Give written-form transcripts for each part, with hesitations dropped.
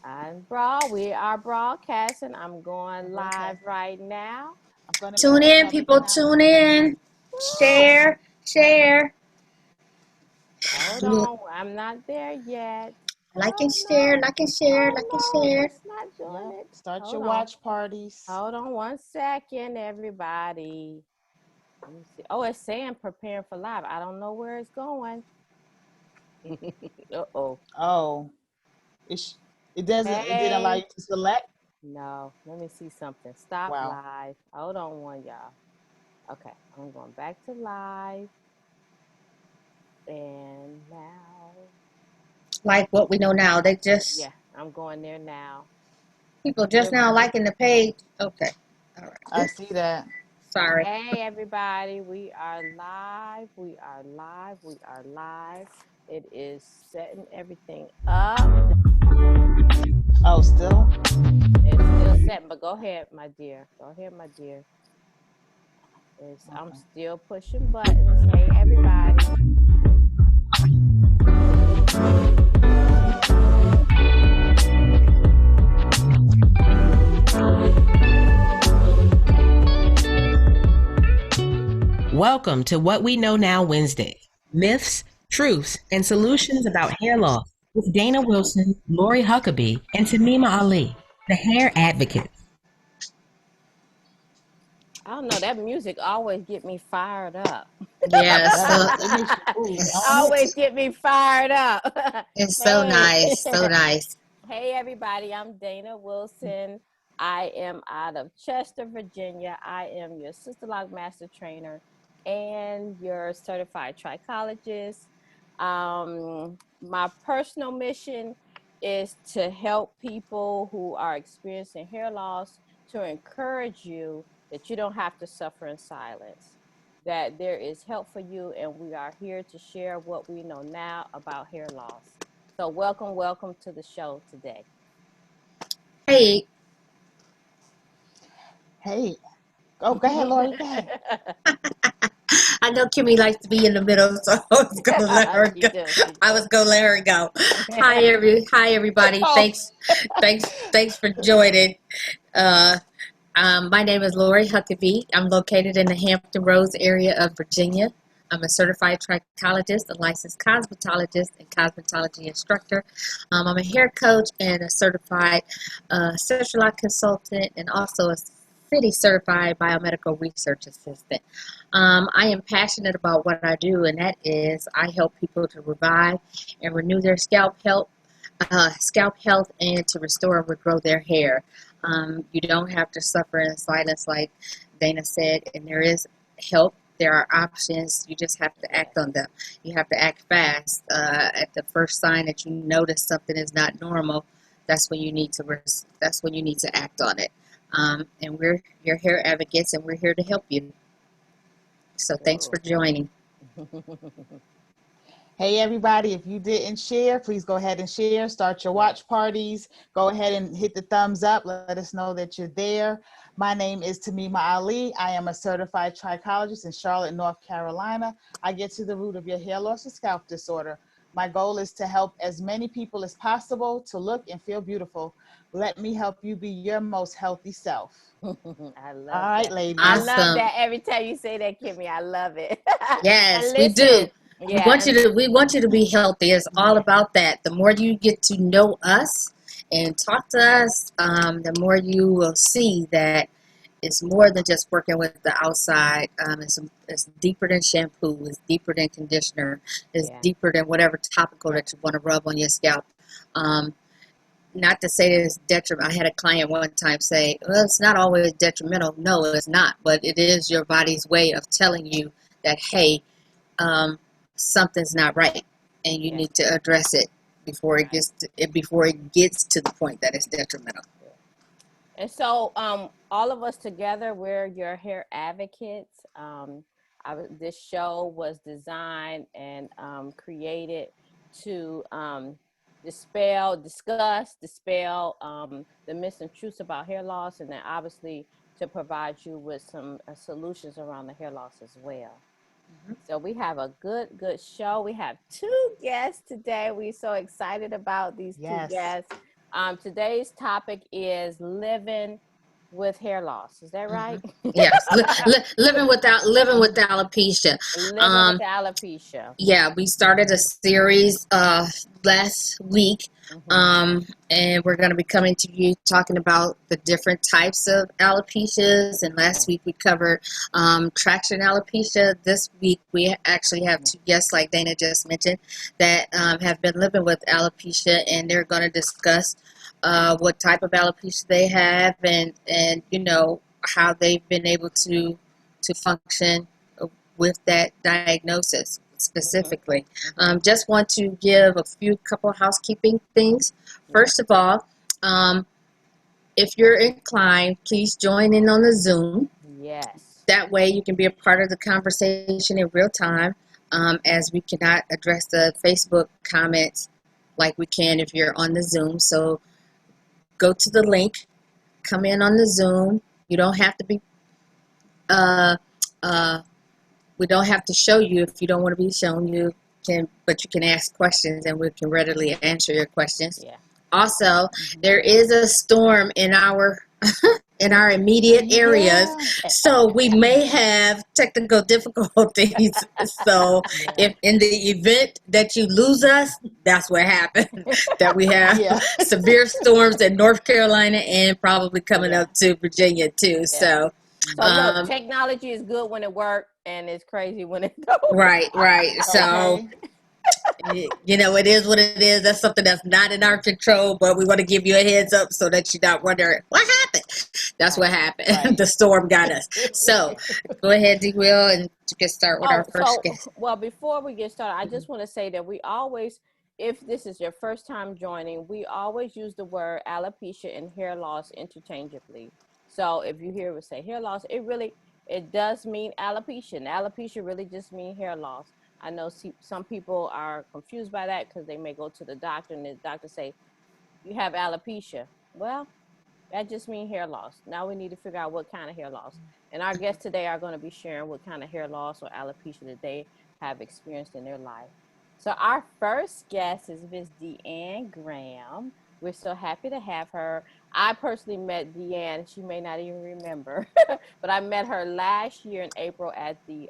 We are broadcasting. I'm going live right now. Tune in, people. Tune in. Share, share. Hold on, I'm not there yet. Like and Oh share, no. like and share, like and Oh no, share. it's not doing Yep. it. Start your Hold on. watch parties. Hold on 1 second, everybody. Let me see. Oh, it's saying preparing for live. I don't know where it's going. Uh-oh. Oh, it doesn't. It didn't allow Hey. you to select. No, let me see something. Stop Wow. live. Hold on y'all. Okay, I'm going back to live. And now, Like what we know now. They just yeah, I'm going there now. people just now liking the page. Okay. All I right. see that. Sorry. Hey, everybody, we are live. We are live. We are live. It is setting everything up. Oh, still. It's still setting, but go ahead, my dear. Go ahead, my dear. I'm Okay. still pushing buttons. Hey, everybody. Welcome to What We Know Now Wednesday, Myths, Truths, and Solutions About Hair Loss with Dana Wilson, Lori Huckabee, and Tamima Ali, the hair advocate. I don't know. That music always get me fired up. Yeah, It so does. It makes you move, don't it? Always get me fired up. it's so Hey. nice. So nice. Hey, everybody, I'm Dana Wilson. I am out of Chester, Virginia. I am your Sister Log Master Trainer and your certified trichologist. My personal mission is to help people who are experiencing hair loss, to encourage you that you don't have to suffer in silence, that there is help for you, and we are here to share what we know now about hair loss. So welcome to the show today. Hey, Hey. Oh, go ahead, Lori. Go ahead. I know Kimmy likes to be in the middle, so I was gonna let her She go. does. She I does. was gonna let her go. Hi everybody. Oh, Thanks for joining. Uh, my name is Lori Huckabee. I'm located in the Hampton Roads area of Virginia. I'm a certified trichologist, a licensed cosmetologist, and cosmetology instructor. I'm a hair coach and a certified Surgical consultant, and also a city certified biomedical research assistant. I am passionate about what I do, and that is I help people to revive and renew their scalp health, and to restore and regrow their hair. You don't have to suffer in silence, like Dana said, and there is help. There are options. You just have to act on them. You have to act fast. At the first sign that you notice something is not normal, that's when you need to. That's when you need to act on it. And we're your hair advocates, and we're here to help you. So thanks for Cool. joining. hey, everybody. If you didn't share, please go ahead and share. Start your Yes. watch parties. Go ahead and hit the thumbs up. Let us know that you're there. My name is Tamima Ali. I am a certified trichologist in Charlotte, North Carolina. I get to the root of your hair loss or scalp disorder. My goal is to help as many people as possible to look and feel beautiful. Let me help you be your most healthy self. I All love right, that. I ladies. love Awesome. that every time you say that, Kimmy. I love it. And Yes, we listen, do. yeah, and We want you to be healthy. It's all yeah, about that. The more you get to know us and talk to us, the more you will see that it's more than just working with the outside. It's deeper than shampoo. It's deeper than conditioner. It's yeah, deeper than whatever topical that you want to rub on your scalp. Um, Not to say that it's detrimental. I had a client one time say, "Well, it's not always detrimental." No, it's not, but it is your body's way of telling you that, hey, something's not right, and you yeah, need to address it right. before it gets to the point that it's detrimental. And so, all of us together, we're your hair advocates. This show was designed and created to dispel the myths and truths about hair loss, and then obviously to provide you with some solutions around the hair loss as well. So we have a good show. We have two guests today. We're so excited about these two Yes. guests. Today's topic is living with hair loss. Is that right? Yes, living with alopecia. Living with Um, alopecia. yeah, we started a series last week, Mm-hmm. and we're going to be coming to you talking about the different types of alopecias. And last week we covered traction alopecia. This week we actually have two guests, like Dana just mentioned, that have been living with alopecia, and they're going to discuss what type of alopecia they have, and how they've been able to function with that diagnosis Mm-hmm. specifically. Mm-hmm. Just want to give a few couple housekeeping things. Yeah. First of all, if you're inclined, please join in on the Zoom. Yes. That way you can be a part of the conversation in real time, as we cannot address the Facebook comments like we can if you're on the Zoom. So go to the link, come in on the Zoom. You don't have to be uh, uh, we don't have to show you if you don't want to be shown. But you can ask questions and we can readily answer your questions. Yeah. Also, there is a storm in our in our immediate areas, Yeah. so we may have technical difficulties. So, Yeah. if in the event that you lose us, that's what happened. That we have Yeah. severe storms in North Carolina and probably coming Yeah. up to Virginia too. Yeah. So, So look, um, technology is good when it works and it's crazy when it don't. right. So, Okay. it is what it is. That's something that's not in our control, but we want to give you a heads up so that you're not wondering what happened. That's Right. what happened. Right. The storm got us. So go ahead, D. Will, and you can start with our Oh, first so guest. well, before we get started, I just want to say that we always, if this is your first time joining, we always use the word alopecia and hair loss interchangeably. So if you hear us say hair loss, it does mean alopecia. And alopecia really just mean hair loss. I know some people are confused by that because they may go to the doctor and the doctor say you have alopecia. Well, that just means hair loss. Now we need to figure out what kind of hair loss. And our guests today are going to be sharing what kind of hair loss or alopecia that they have experienced in their life. So our first guest is Miss Deanne Graham. We're so happy to have her. I personally met Deanne. She may not even remember, but I met her last year in April at the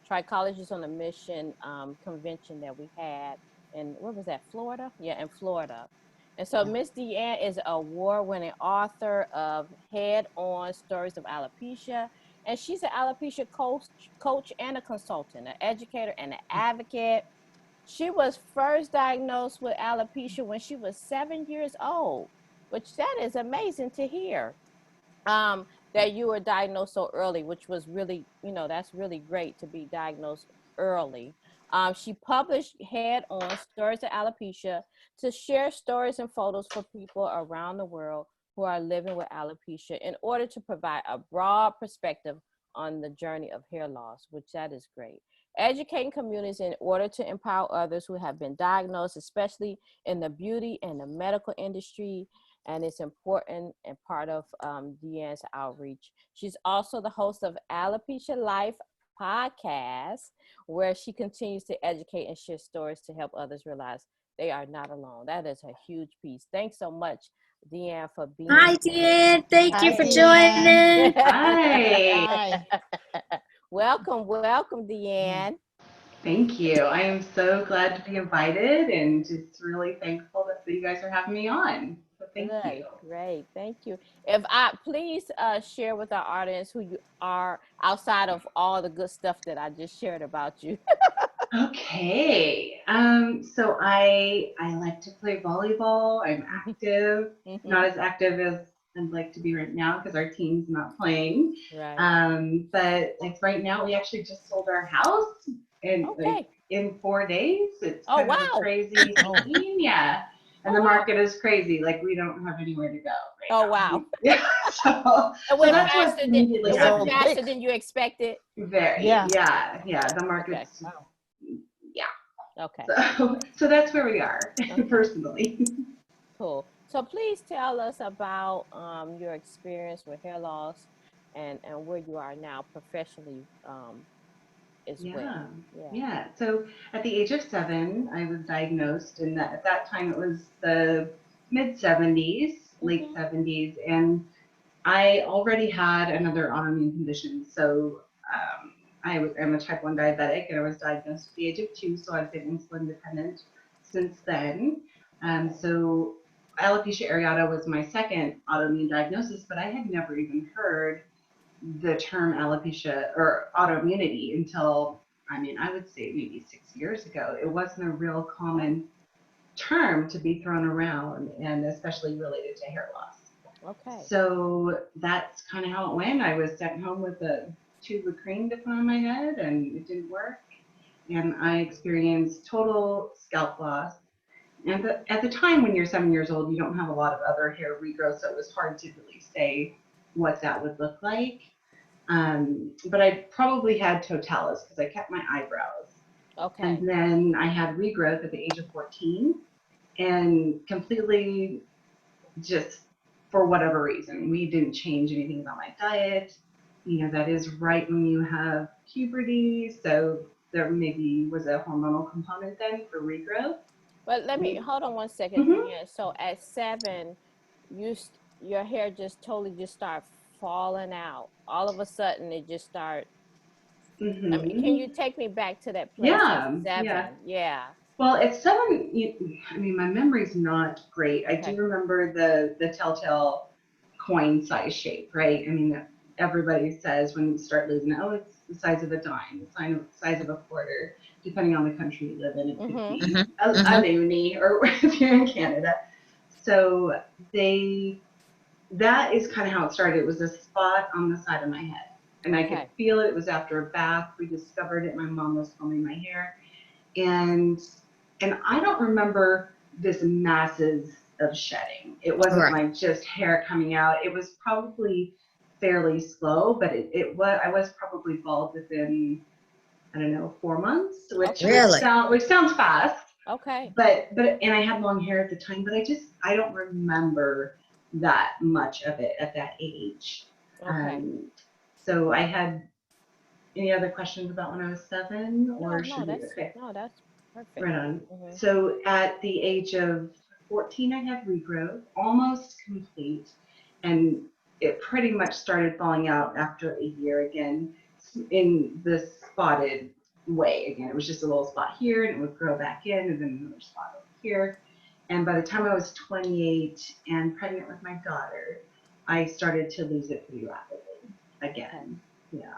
Trichologists on a Mission convention that we had in, what was that, Florida? Yeah, in Florida. And so Miss Deanne is an award-winning author of Head On Stories of Alopecia. And she's an alopecia coach and a consultant, an educator and an advocate. She was first diagnosed with alopecia when she was 7 years old, which that is amazing to hear. That you were diagnosed so early, which was really, that's really great to be diagnosed early. She published Head On Stories of Alopecia to share stories and photos for people around the world who are living with alopecia in order to provide a broad perspective on the journey of hair loss, which that is great. Educating communities in order to empower others who have been diagnosed, especially in the beauty and the medical industry, and it's important and part of Deanne's outreach. She's also the host of Alopecia Life podcast, where she continues to educate and share stories to help others realize they are not alone. That is a huge piece. Thanks so much, Deanne, for being Hi, Deanne. Thank you Hi, for here. Deanne. joining. Hey. Hi. Welcome, Deanne. Thank you. I am so glad to be invited and just really thankful that you guys are having me on. So thank you. Good, great, thank you. If I please share with our audience who you are outside of all the good stuff that I just shared about you. Okay. So I like to play volleyball. I'm active, Hmm. not as active as I'd like to be right now because our team's not playing. Right. But like right now, we actually just sold our house Okay. in 4 days. It's Oh kind of a wow. crazy Oh. scene, yeah. And Oh the wow. market is crazy. Like we don't have anywhere to go right Oh now. wow. Yeah. So It so went that's Wow. what's faster than immediately it went So happening. faster quick. than you expected. Very, Yeah. yeah. The Okay. market's Wow. yeah. Okay. So that's where we are Okay. personally. Cool. So please tell us about your experience with hair loss and where you are now professionally as Yeah, well. Yeah. yeah. So at the age of 7, I was diagnosed, and at that time it was the mid 70s, late Mhm. 70s, and I already had another autoimmune condition. So I'm a type 1 diabetic, and I was diagnosed at the age of 2, so I've been insulin dependent since then. Okay. So alopecia areata was my second autoimmune diagnosis, but I had never even heard the term alopecia or autoimmunity until, I mean, I would say maybe 6 years ago. It wasn't a real common term to be thrown around, and especially related to hair loss. Okay. So that's kind of how it went. I was sent home with a tube of cream to put on my head, and it didn't work. And I experienced total scalp loss. And at the time, when you're 7 years old, you don't have a lot of other hair regrowth, so it was hard to really say what that would look like. But I probably had totalis because I kept my eyebrows. Okay. And then I had regrowth at the age of 14, and completely just for whatever reason, we didn't change anything about my diet. You know, that is right when you have puberty, so there maybe was a hormonal component then for regrowth. But let me hold on one second Mm-hmm. again. So at 7, your hair just totally just start falling out. All of a sudden, it just start. I mean, can Mm-hmm. you take me back to that place at Yeah, yeah. 7? Yeah. Well, at 7, I mean, my memory's not great. I do Okay. remember the telltale coin size shape, right? I mean, everybody says when you start losing it, oh, it's the size of a dime, the size of a quarter, depending on the country you live in. It could Mhm. be Mhm. a Mhm. loonie, or if you're in Canada. So that is kind of how it started. It was a spot on the side of my head, and I could Okay. feel it. It was after a bath. We discovered it. My mom was combing my hair, and I don't remember this masses of shedding. It wasn't Right. like just hair coming out. It was probably fairly slow, but it was I was probably bald within, I don't know, 4 months, which Okay. Really? sounds fast. Okay. But and I had long hair at the time, but I don't remember that much of it at that age. Okay. Um, so I had any other questions about when I was 7, No, or no, should we? that's Okay. no, that's perfect. Right on. Mhm. So at the age of 14, I had regrowth, almost complete, and it pretty much started falling out after a year again in the spotted way again. It was just a little spot here, and it would grow back in, and then another spot over here. And by the time I was 28 and pregnant with my daughter, I started to lose it pretty rapidly Okay. again. Yeah.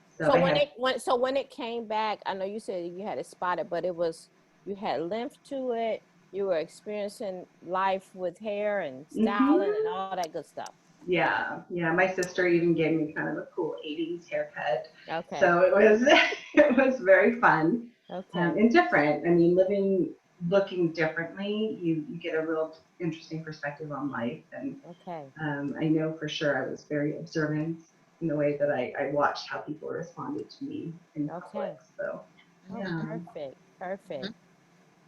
So So I when had. it came back, I know you said you had it spotted, but it was you had lymph to it. You were experiencing life with hair and styling and Mm-hmm. all that good stuff. Yeah, yeah. My sister even gave me kind of a cool 80s haircut. Okay. So it was it was very fun, Okay. and different. I mean, looking differently, you get a real interesting perspective on life. And Okay. I know for sure I was very observant in the way that I watched how people responded to me in public. Okay. So Oh, yeah. perfect. Perfect. Mhm.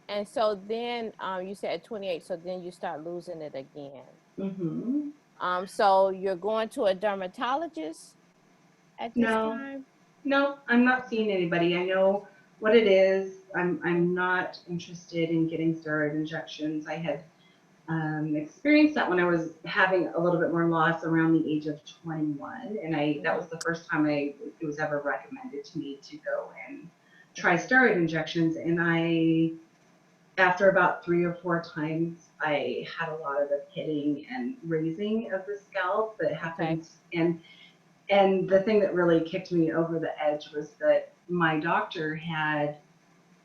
And so then you said at 28, so then you start losing it again. Mm-hmm. So you're going to a dermatologist at this No, time? no, I'm not seeing anybody. I know what it is. Mhm. I'm not interested in getting steroid injections. I had experienced that when I was having a little bit more loss around the age of 21, and that Mhm. was the first time it was ever recommended to me to go and try Mhm. steroid injections. And after about 3 or 4 times, I had a lot of the pitting and raising of the scalp that Okay. happened. And the thing that really kicked me over the edge was that my doctor had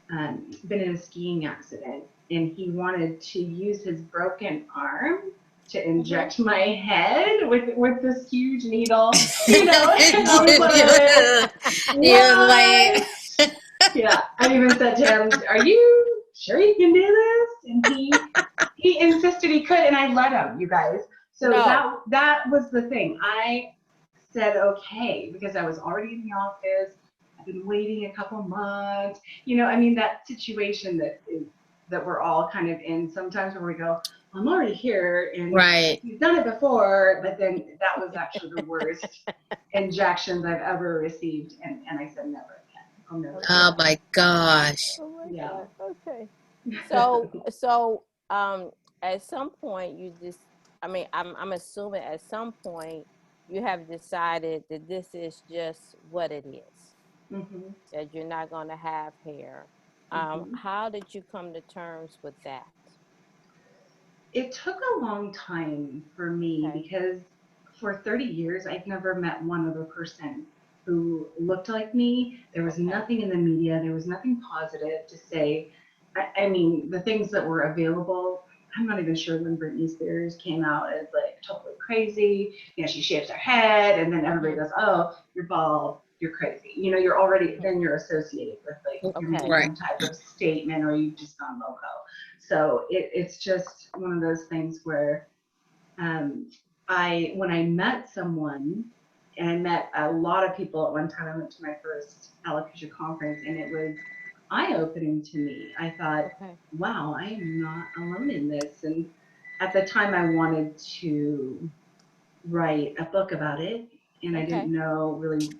been in a skiing accident, and he wanted to use his broken arm to Mhm. inject my head with this huge needle, and I was like, You're like, what? Yeah, I even said to him, "Are you sure you can do this?" And he insisted he could, and I let him. You guys. So No. that was the thing. I said okay because I was already in the office. I've been waiting a couple months. I mean that situation that we're all kind of in sometimes where we go, I'm already here and right. you've done it before, but then that was actually the worst injections I've ever received, and I said never again. I'll never do Oh Okay. that. my gosh. Oh my Yeah. God. Okay. So at some point you just, I mean, I'm assuming at some point you have decided that this is just what it is, Hmm. that you're not going to have hair. Hmm. How did you come to terms with that? It took a long time for me Okay. because for 30 years, I've never met one other person who looked like me. There was Okay. nothing in the media, there was nothing positive to say. I mean, the things that were available, I'm not even sure when Britney Spears came out as like totally crazy. You know, she shaves her head, and then everybody Mm-hmm. goes, "Oh, you're bald, you're crazy." You know, you're already, Mm-hmm. then you're associated with like you're Okay. making Right. some type of statement or you've just gone loco. So it's just one of those things where um, when I met someone, and I met a lot of people at one time. I went to my first alopecia conference, and it was eye-opening to me. I thought, Okay. wow, I am not alone in this. And at the time, I wanted to write a book about it, and I didn't Okay. know really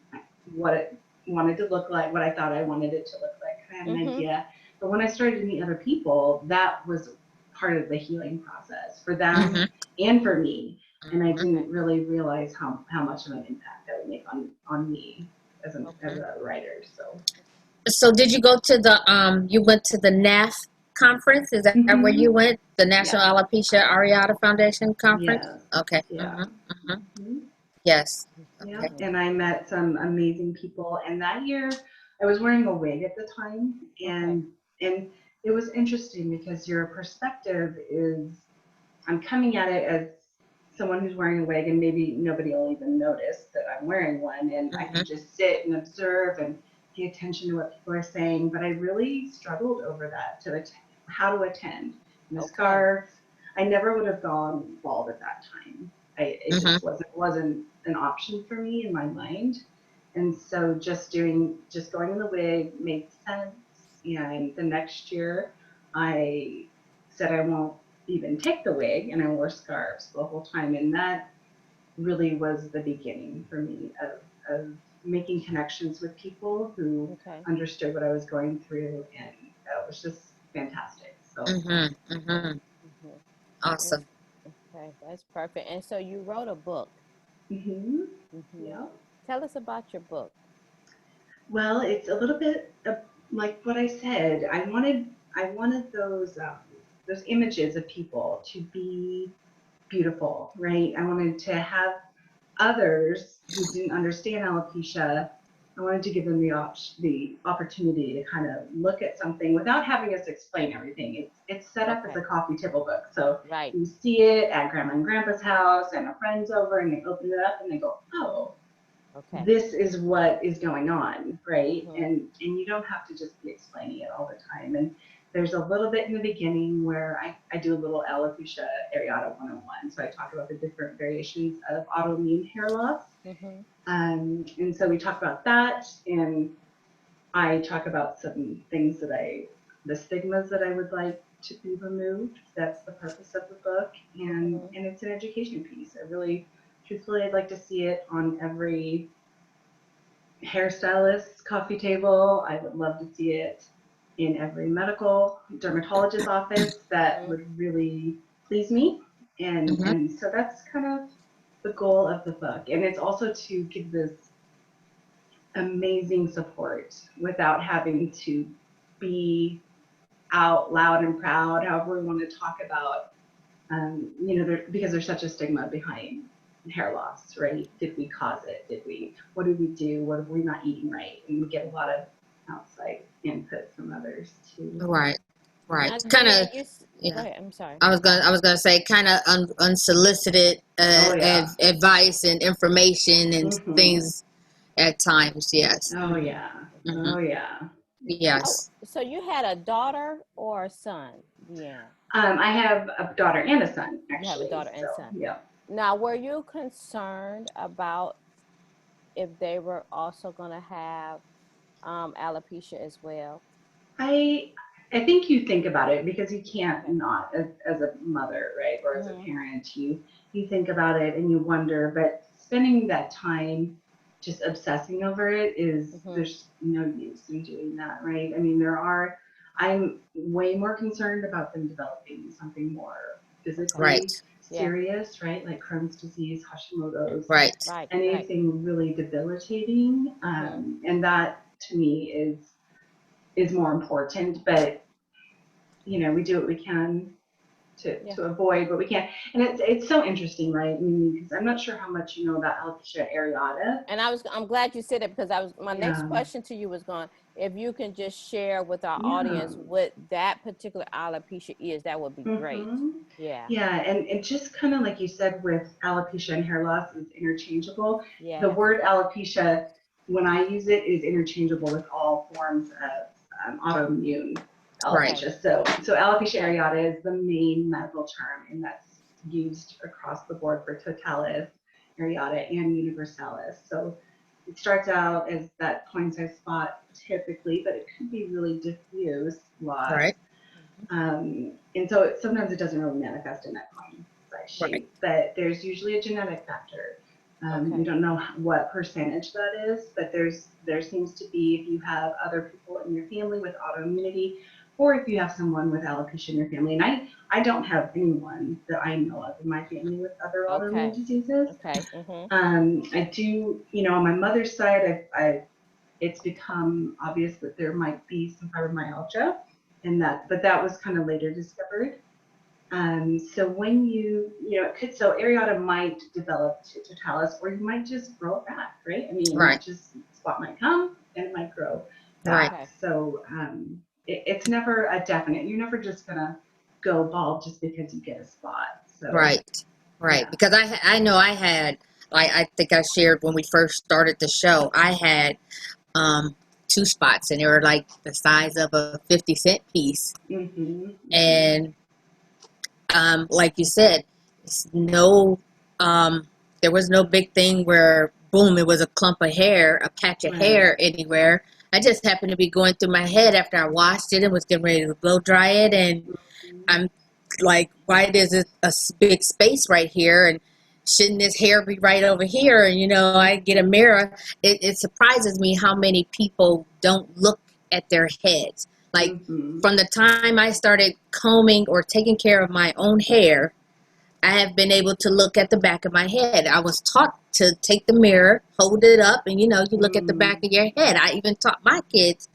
what it wanted to look like, what I thought I wanted it to look like. I had an Mm-hmm. idea, but when I started to meet other people, that was part of the healing process for them Mhm. and for me. And I Mhm. didn't Okay. really realize how much of an impact that would make on me as Okay. a writer. So, So did you go to the you went to the NAF conference? Is that where hmm, you went? The National yeah, Alopecia Areata Foundation conference? yes, Okay. yeah. Mhm. Mhm. Hmm. Yes. Yeah, Okay. Mm-hmm. and I met some amazing people. And that year, I was wearing a wig at the time, Okay. and it was interesting because your perspective is, I'm coming at it as someone who's wearing a wig, and maybe nobody will even notice that I'm wearing one, and I can Mhm. just sit and observe and pay attention to what people are saying. But I really struggled over that how to attend. And the Okay. scarf, I never would have gone bald at that time. It Mhm. just wasn't an option for me in my mind. And so just going in the wig made sense. And the next year I said I won't even take the wig, and I wore scarves the whole time. And that really was the beginning for me of making connections with people who Okay. understood what I was going through, and that was just fantastic. So, Mhm. Mhm. Mm-hmm. That's Awesome. okay. That's perfect. And so you wrote a book. hmm, Mm-hmm. yeah. Tell us about your book. Well, it's a little bit like what I said. I wanted those images of people to be beautiful, right? I wanted to have others who didn't understand alopecia. I wanted to give them the opportunity to kind of look at something without having us explain everything. It's set up as a Okay. coffee table book, so Right. you see it at grandma and grandpa's house, and a friend's over, and they open it up and they go, "Oh, Okay. this is what is going on," right? Mm-hmm. And you don't have to just be explaining it all the time. And there's a little bit in the beginning where I do a little alopecia areata 101. So I talk about the different variations of autoimmune hair loss. Mm-hmm. And so we talk about that, and I talk about some things the stigmas that I would like to be removed. That's the purpose of the book, Mm-hmm. and it's an education piece. Truthfully, I'd like to see it on every hairstylist's coffee table. I would love to see it in every medical dermatologist office. That Mm-hmm. would really please me. Mhm. And so that's kind of the goal of the book. And it's also to give this amazing support without having to be out loud and proud, however we want to talk about, because there's such a stigma behind hair loss, right? Did we cause it? What did we do? What are we not eating right? And we get a lot of outside input from others too. Right. Right. Now, Kind of. Jen, go Yeah. ahead. I'm sorry. I was gonna say kind of unsolicited Oh yeah. advice and information and Mm-hmm. things at times. Yes. Oh yeah. Hmm. Oh yeah. Oh, Yes. so you had a daughter or a son? Yeah. I have a daughter and a son, You have a actually. daughter and So son. yeah. Now, were you concerned about if they were also going to have alopecia as well? I I think you think about it because you can't Okay. not as a mother, right, or as a Mm-hmm. parent. You think about it and you wonder, but spending that time just obsessing over it is Mm-hmm. there's no use in doing that, right? I mean, I'm way more concerned about them developing something more physically Right. serious, right? Like Crohn's disease, Hashimoto's, Right. Right. Right. anything really debilitating. And that to me is more important. But we do what we can to avoid what we can. And it's so interesting, right? I mean, because I'm not sure how much you know about alopecia areata. And I'm glad you said it, because my next question to you was going, if you can just share with our audience what that particular alopecia is, that would be great. Yeah. Yeah, and just kind of like you said, with alopecia and hair loss is interchangeable. Yeah. The word alopecia, when I use it, is interchangeable with all forms of autoimmune alopecia. So alopecia areata is the main medical term, and that's used across the board for totalis areata and universalis. So it starts out as that point-sized spot typically, but it could be really diffuse loss. Right. And so sometimes it doesn't really manifest in that point-sized shape, Right. but there's usually a genetic factor. We don't know what percentage that is, but there seems to be, if you have other people in your family with autoimmunity, or if you have someone with alopecia in your family. And I don't have anyone that I know of in my family with other autoimmune diseases. Okay. I do, on my mother's side, it's become obvious that there might be some fibromyalgia, but that was kind of later discovered. So when so areata might develop to totalis, or you might just grow it back, right? I mean, spot might come and it might grow back. Right. So it's never a definite. You're never just gonna go bald just because you get a spot. So Right. Yeah. Because I know I had, I think I shared when we first started the show, I had 2 spots, and they were like the size of a 50-cent piece. And like you said, there was no big thing where boom, it was a clump of hair, a patch of hair anywhere. I just happened to be going through my head after I washed it and was getting ready to blow dry it, and I'm like, why is it a big space right here, and shouldn't this hair be right over here? And I get a mirror. It surprises me how many people don't look at their heads. Like from the time I started combing or taking care of my own hair, I have been able to look at the back of my head. I was taught to take the mirror, hold it up, and you look at the back of your head. I even taught my kids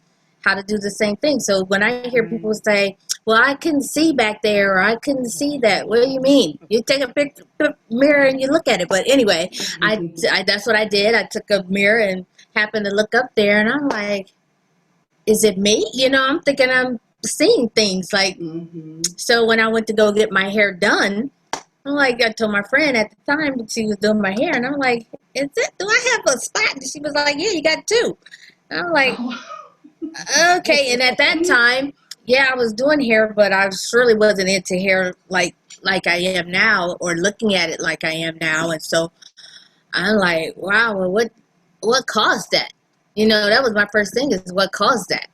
how to do the same thing. So when I hear people say, well, I couldn't see back there, or I couldn't see that, what do you mean? You take a picture mirror and you look at it. But anyway, I that's what I did. I took a mirror and happened to look up there, and I'm like, is it me? I'm thinking I'm seeing things. Like, so when I went to go get my hair done, I'm like, I told my friend at the time that she was doing my hair, and I'm like, do I have a spot? And she was like, yeah, you got 2. And I'm like, okay. And at that time, yeah, I was doing hair, but I surely wasn't into hair like I am now, or looking at it like I am now. And so I'm like, wow, well, what caused that? That was my first thing, is what caused that.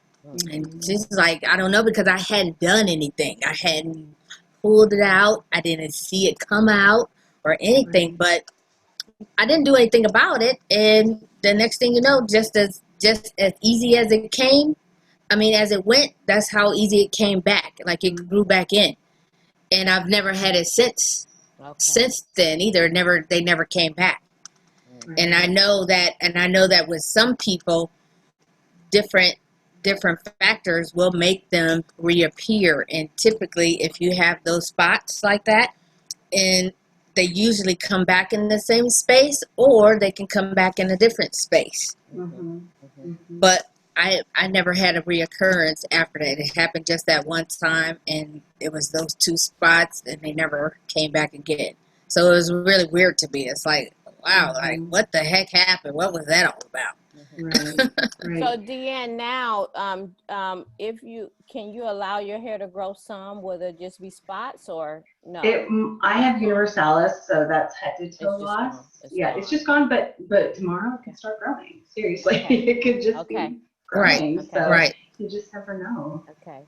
And she's like, I don't know, because I hadn't done anything. I hadn't pulled it out. I didn't see it come out or anything, but I didn't do anything about it. And the next thing you know, just as easy as it came, as it went, that's how easy it came back. Like, it grew back in. And I've never had it since then either. They never came back. And I know that with some people, different factors will make them reappear. And typically, if you have those spots like that, and they usually come back in the same space, or they can come back in a different space. But I never had a reoccurrence after that. It happened just that one time, and it was those 2 spots, and they never came back again. So it was really weird to me. It's like, wow, like, what the heck happened? What was that all about? So Deanne, now, can you allow your hair to grow some? Will it just be spots, or no? I have universalis, so that's head to toe loss. It's just gone, but tomorrow it can start growing. Seriously, it could just be growing. So you just never know. Okay.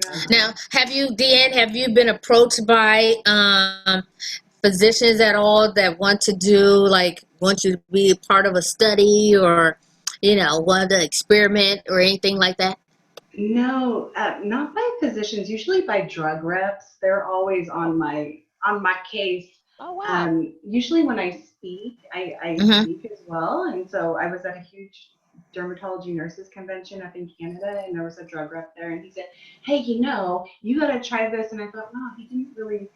Yeah. Now, Deanne, have you been approached by physicians at all that want you to be part of a study, or want to experiment or anything like that? No, not by physicians. Usually by drug reps. They're always on my on my case. Oh, wow. Usually when I speak, I Mhm. speak as well. And so I was at a huge dermatology nurses convention up in Canada, and there was a drug rep there, and he said, "Hey, you got to try this." And I thought, no, he didn't really.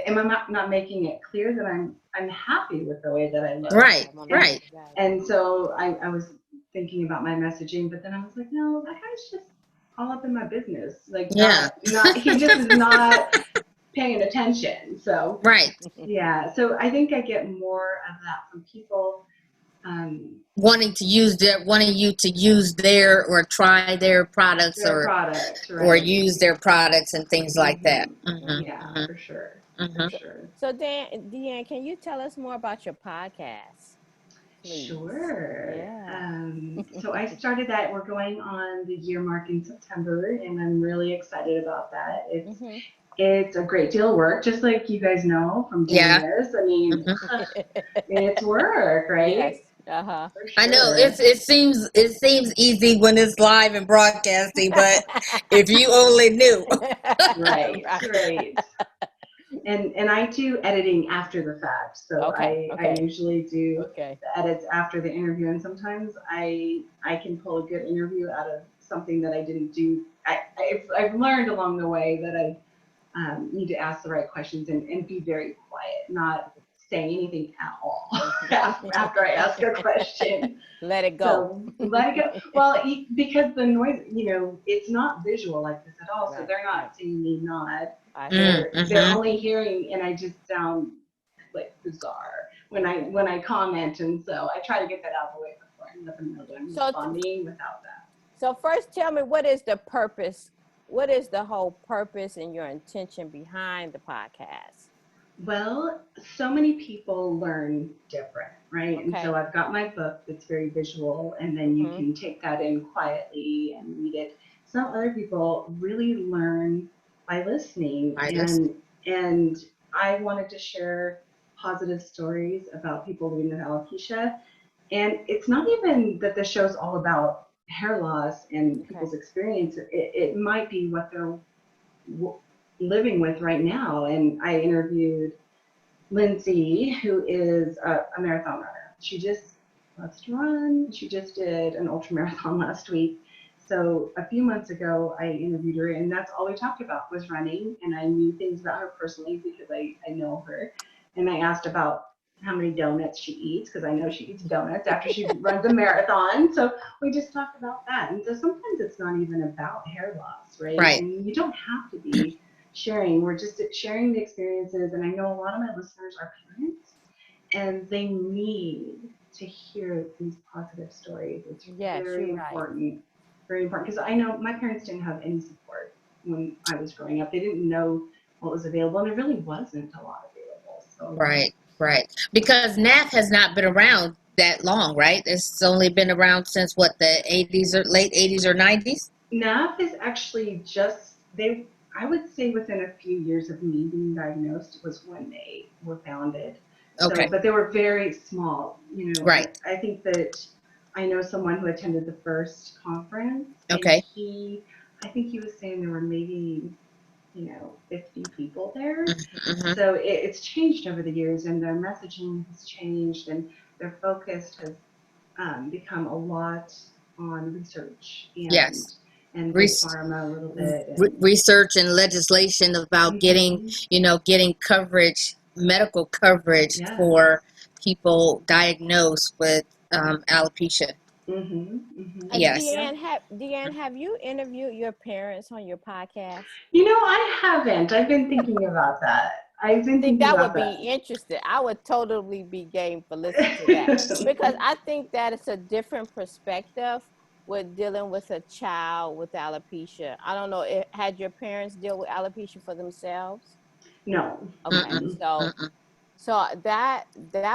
Am I not making it clear that I'm happy with the way that I look? Right, And right. and so I was thinking about my messaging, but then I was like, no, that guy's just all up in my business. Like, Yeah. not he just is not paying attention. So Right. yeah, so I think I get more of that from people. Wanting you to use their or try their products Their product, or right? use their products and things like that. Yeah, for sure, for Mhm. sure. So, Deanne, can you tell us more about your podcast, please? Sure. Yeah. So I started that. We're going on the year mark in September, and I'm really excited about that. Mm-hmm. It's a great deal of work, just like you guys know from doing Yeah. this. I mean, Mhm. it's work, Yes. right? Uh-huh. For I know sure. it seems easy when it's live and broadcasting, but if you only knew. Right, Right. right. And I do editing after the fact. So Okay. I Okay. usually do Okay. the edits after the interview, and sometimes I can pull a good interview out of something that I didn't do. I've learned along the way that I need to ask the right questions and be very quiet, not say anything at all after I ask a question. Let it go. So let it go. Well, because the noise, it's not visual like this at all. So Right. they're Right. not seeing me nod. I see. They're only hearing, and I just sound like bizarre when I comment. And so I try to get that out of the way before I let them know that I'm So, responding without that. so first, tell me, what is the purpose? What is the whole purpose and your intention behind the podcast? Well, so many people learn different, right? And so Okay. I've got my book that's very visual, and then you Mm-hmm. can take that in quietly and read it. Some other people really learn by listening, I listen. and I wanted to share positive stories about people living with alopecia. And it's not even that the show's all about hair loss and Okay. people's experience. It might be what they're living with right now. And I interviewed Lindsay, who is a marathon runner. She just loves to run. She just did an ultra marathon last week. So a few months ago, I interviewed her, and that's all we talked about was running. And I knew things about her personally because I know her. And I asked about how many donuts she eats because I know she eats donuts after she runs a marathon. So we just talked about that. And so sometimes it's not even about hair loss, right? Right. And you don't have to be sharing. We're just sharing the experiences. And I know a lot of my listeners are parents, and they need to hear these positive stories. It's Yes, you're very right. important, very important. Because I know my parents didn't have any support when I was growing up. They didn't know what was available, and there really wasn't a lot available. So Right, right. Because NAF has not been around that long, right? It's only been around since what, the 80s or late 80s or 90s? NAF is actually I would say within a few years of me being diagnosed was when they were founded. So, Okay. but they were very small. Right. I think that I know someone who attended the first conference, and Okay. I think he was saying there were maybe, 50 people there. Mm-hmm. So it's changed over the years, and their messaging has changed, and their focus has become a lot on research Yes. and big Res- pharma a little bit. And Research and legislation about getting, getting coverage, medical coverage yeah. for people diagnosed with alopecia. Yes. Yeah. Deanne, have you interviewed your parents on your podcast? I haven't. I've been thinking about that. I've I been think thinking that would about be that. interesting. I would totally be game for listening to that because I think that it's a different perspective with dealing with a child with alopecia. I don't know, had your parents deal with alopecia for themselves? No. Okay, Mm-mm. Mm-mm. so that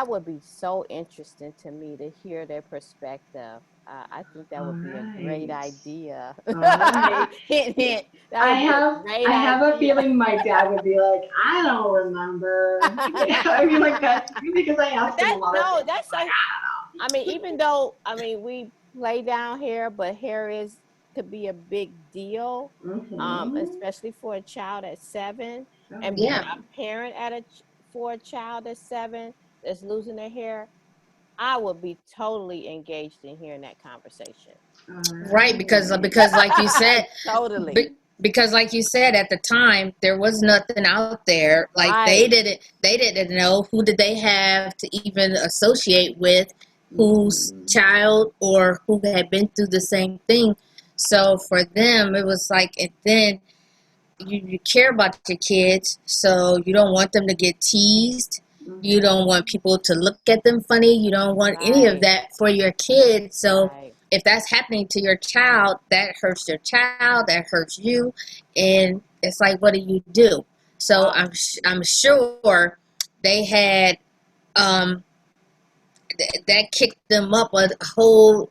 would be so interesting to me to hear their perspective. I think that All would be a great right. idea. All right. Hint, hint. That I would be a have great I have a idea. feeling my dad would be like, I don't remember. I mean, like that because I But asked him a lot of things. that's He's like, so. I mean, even though we play down hair, but hair could be a big deal, I don't know. especially for a child at 7. Oh, and being Yeah. yeah. a parent for a child that's 7 that's losing their hair, I would be totally engaged in hearing that conversation. All Right, right. because like you said, Totally. because like you said, at the time there was nothing out there. Like Right. they didn't know who did they have to even associate with, whose Mhm. child or who had been through the same thing. So for them, it was like, and then you care about your kids, so you don't want them to get teased. You Mhm. don't want people to look at them funny. You don't want any of Right. that for your kids. So Right. if that's happening to your child, that hurts your child, that hurts you, and it's like, what do you do? So Wow. I'm sure they had um that kicked them up a whole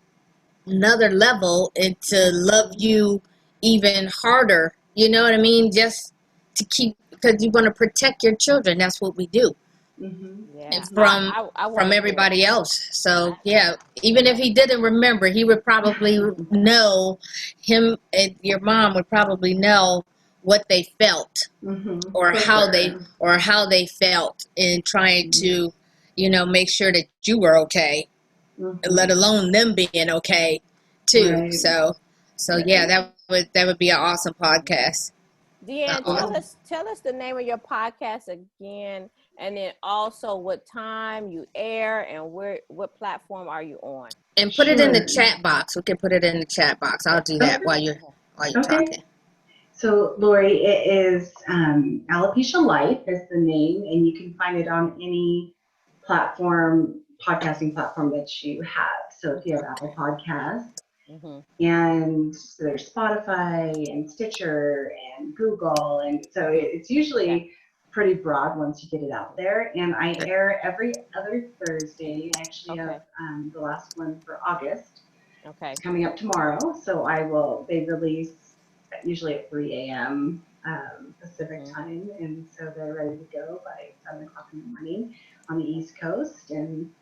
another level and to love Mhm. you even harder. You know what I mean? Just to keep, because you want to protect your children. That's what we do. Mhm. Yeah. And Mhm. I want from to hear it. everybody else. So I, yeah, even if he didn't remember, he would probably know, him and your mom would probably know what they felt, Mhm. or For sure. how they felt in trying Mhm. to, make sure that you were okay, let Mhm. alone them being okay too. Right. So yeah, Right. that would be an awesome podcast. Deanne, Yeah. tell us the name of your podcast again, and then also what time you air and what platform are you on? And put it in the Sure. chat box. We can put it in the chat box. I'll do that Okay. while you're Okay. talking. So, Lori, it is Alopecia Life is the name, and you can find it on any podcasting platform that you have. So, if you have Apple Podcasts, Mm-hmm. and so there's Spotify and Stitcher and Google, and so it's Okay. usually pretty broad once you get it out there. And I air every other Thursday. I actually have Okay. the last one for August. Okay. It's coming up tomorrow, so I will. They release usually at 3 a.m. Pacific Mm-hmm. time, and so they're ready to go by 7 o'clock in the morning on the East Coast. And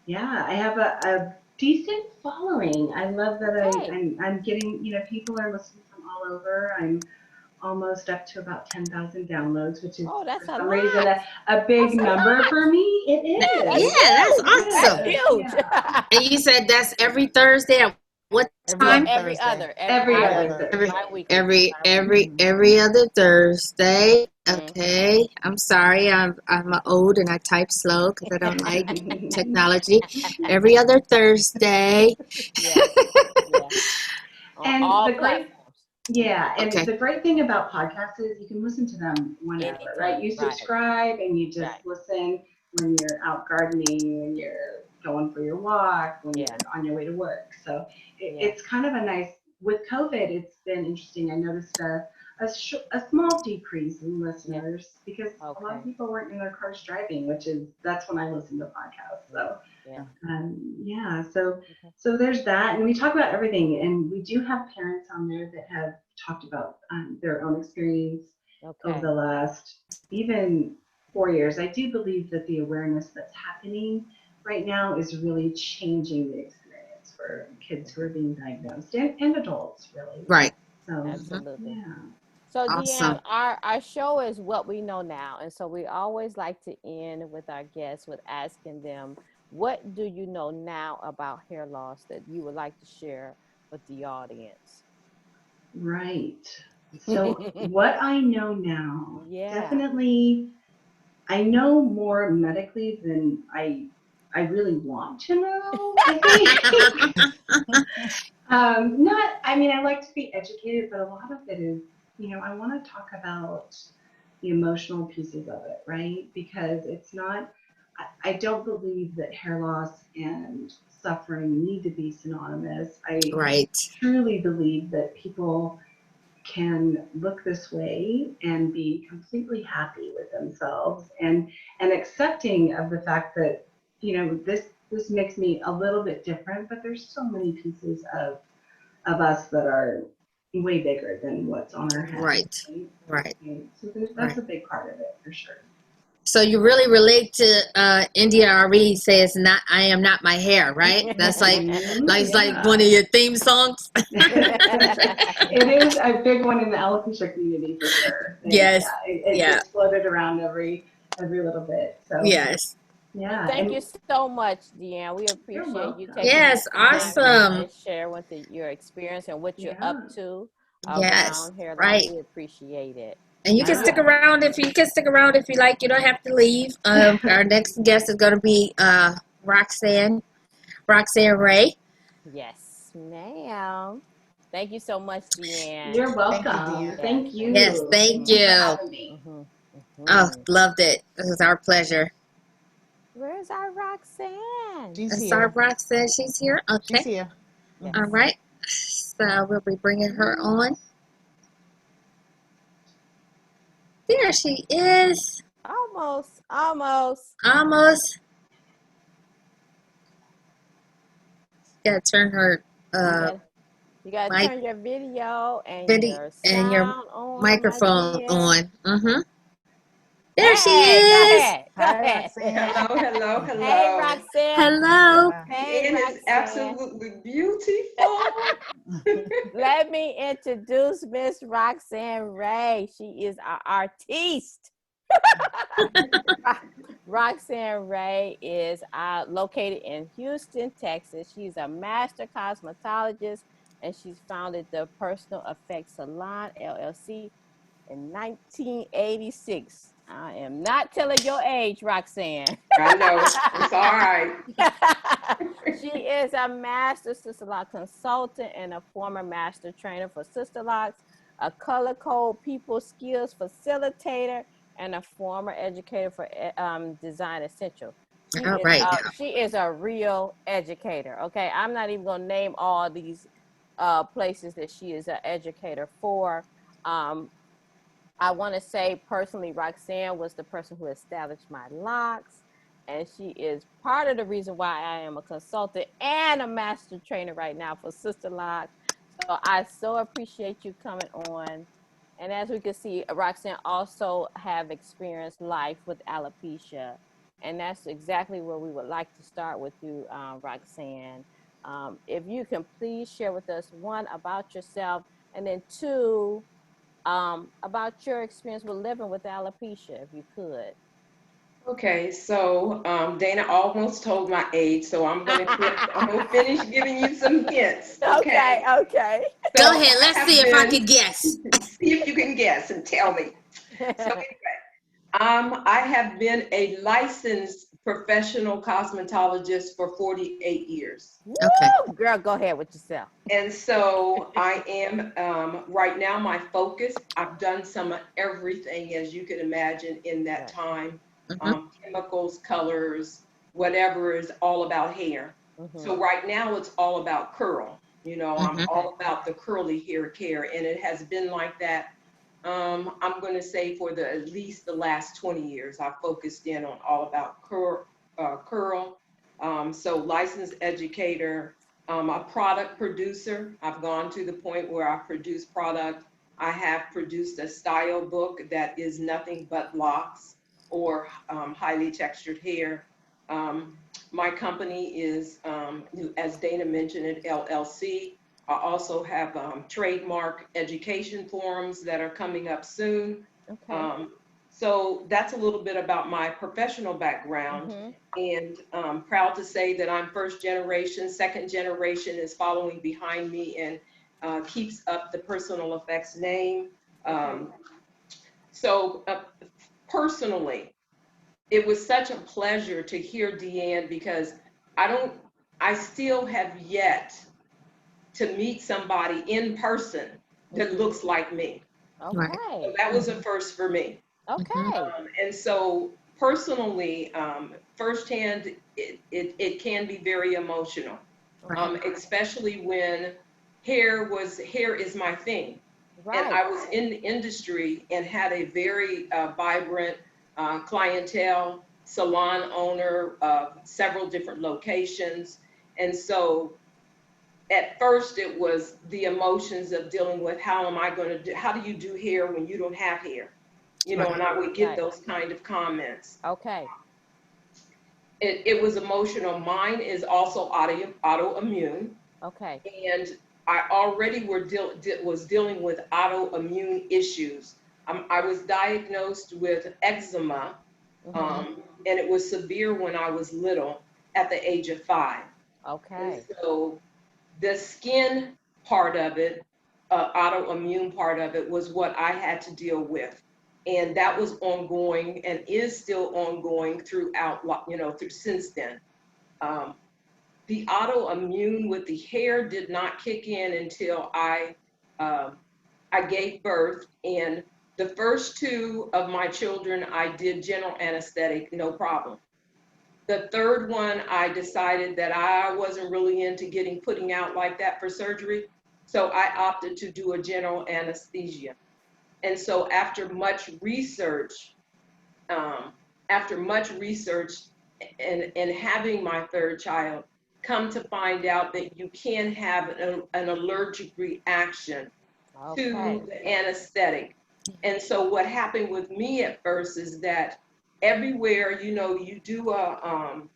yeah, I have a decent following. I love that Okay. I'm getting, people are listening from all over. I'm almost up to about 10,000 downloads, which is Oh, for that's a some reason lot. a big That's a number lot. for me. It That's is. Yeah, that's huge. That's awesome. Yeah, huge. yeah. And you said that's every Thursday at what Every No, time? other Thursday. every Every Every other other. Every Thursday. bi-weekly. Mhm. every other Thursday. Mm-hmm. Okay. I'm sorry. I'm old and I type slow because I don't like technology. Every other Thursday. Yeah. Yeah. On And all platforms. and Okay. the great thing about podcasts is you can listen to them whenever, right? Anytime. You Right. subscribe and you just Right. listen when you're out gardening, when you're going for your walk, when Yeah. you're on your way to work. So Yeah. it's kind of a nice, with COVID, it's been interesting. I noticed a small decrease in Yeah. listeners because a lot of Okay. people weren't in their cars driving, that's when I listen to podcasts. Yeah. So Yeah. yeah, so Okay. so there's that, and we talk about everything, and we do have parents on there that have talked about their own experience over Okay. the last even 4 years. I do believe that the awareness that's happening right now is really changing the experience for kids who are being diagnosed and adults, really. Right. So Mhm. Absolutely. yeah. So Awesome. Deanne, our show is what we know now. And so we always like to end with our guests with asking them, what do you know now about hair loss that you would like to share with the audience? Right. So what I know now, Yeah. definitely I know more medically than I really want to know, I think. Not, I mean, I like to be educated, but a lot of it is, I want to talk about the emotional pieces of it, right? Because it's not, I don't believe that hair loss and suffering need to be synonymous. I Right. truly believe that people can look this way and be completely happy with themselves and accepting of the fact that this makes me a little bit different, but there's so many pieces of us that are way bigger than what's on our head, Right. right? Right. So that's Right. a big part of it for sure. So you really relate to India RE says not I am not my hair, right? That's like it's like one of your theme songs. It is a big one in the alopecia community for sure. Yes. It Yeah. gets floated around every little bit. So Yes. yeah, Thank and you so much, Deanne. We you're appreciate you welcome. taking the Yes. time Awesome. and share with your experience and what you're up Yeah, to Yes. around hair loss. Right. We appreciate it. And you can And you, stick around if you like. You don't have to leave. Our next guest is going to be Roxanne Ray. yes, ma'am. Thank you so much, Deanne. you're Thank you, welcome. Deanne. Yes, Thank thank Yes. you. Thank Thank you for you. having me. you. Oh, loved it. This is our pleasure. Where's our Roxanne? She's That's our here. Roxanne. She's here. She's Okay. here. Yes. All right. So we'll be bringing her on. There she is. Almost, almost. Almost. Gotta turn her You gotta mic turn your video and video your and your sound on, my microphone dear. on. There she Hey, go is. ahead. Go Hi, ahead. Roxanne. Hello, Hey, hello. Roxanne. Hello. Wow. Hey, It is Roxanne. absolutely beautiful. Let me introduce Miss Roxanne Ray. She is our artiste. Roxanne Ray is located in Houston, Texas. She's a master cosmetologist and she's founded the Personal Effects Salon LLC in 1986. I am not telling your age, Roxanne. I know. It's all right. She is a master Sister Lock consultant and a former master trainer for Sister Locks, a color code people skills facilitator, and a former educator for Design Essential. All right now. She is a real educator. Okay, I'm not even gonna name all these places that she is an educator for. I want to say personally, Roxanne was the person who established my locks, and she is part of the reason why I am a consultant and a master trainer right now for Sister Locks. So I so appreciate you coming on. And as we can see, Roxanne also have experienced life with alopecia, and that's exactly where we would like to start with you, Roxanne. If you can please share with us, one, about yourself, and then two, about your experience with living with alopecia, if you could. Okay, so Dana almost told my age, so I'm gonna finish giving you some hints. Okay, Okay. okay. Go So ahead. I Let's have see if I been can guess. see if you can guess and tell me. So I have been a licensed professional cosmetologist for 48 years. Okay. Woo! Girl, go ahead with yourself. And so I am, right now, my focus, I've done some of everything, as you can imagine, in that Right. time. Mm-hmm. Chemicals, colors, whatever is all about hair. So right now it's all about curl. I'm Mm-hmm. all about the curly hair care, and it has been like that. I'm going to say for at least the last 20 years, I've focused in on all about curl. So licensed educator, a product producer. I've gone to the point where I produce product. I have produced a style book that is nothing but locks or highly textured hair. My company is, as Dana mentioned, an LLC. I also have trademark education forums that are coming up soon. Okay. So that's a little bit about my professional background. And proud to say that I'm first generation. Second generation is following behind me and keeps up the Personal Effects name. So personally, it was such a pleasure to hear Deanne, because I still have yet to meet somebody in person that looks like me. Right. Okay. So that was a first for me. Okay. And so personally, firsthand, it can be very emotional, especially when hair is my thing. And Right. I was in the industry and had a very vibrant clientele, salon owner of several different locations. And so at first it was the emotions of dealing with how do you do hair when you don't have hair? you know, and I would get Right. those kind of comments. Okay. It was emotional. Mine is also autoimmune, Okay. and I already was dealing with autoimmune issues. I was diagnosed with eczema, and it was severe when I was little, at the age of 5. And Okay. so the skin part of it, autoimmune part of it, was what I had to deal with. And that was ongoing and is still ongoing throughout, you know, through since then. Um, the autoimmune with the hair did not kick in until um, I gave birth. And the first 2 of my children, I did general anesthetic, no problem. The third one, I decided that I wasn't really into putting out like that for surgery. So I opted to do a general anesthesia. And so after much research and having my third child, come to find out that you can have an allergic reaction Okay. to the anesthetic. And so what happened with me at first is that everywhere, you know, you do a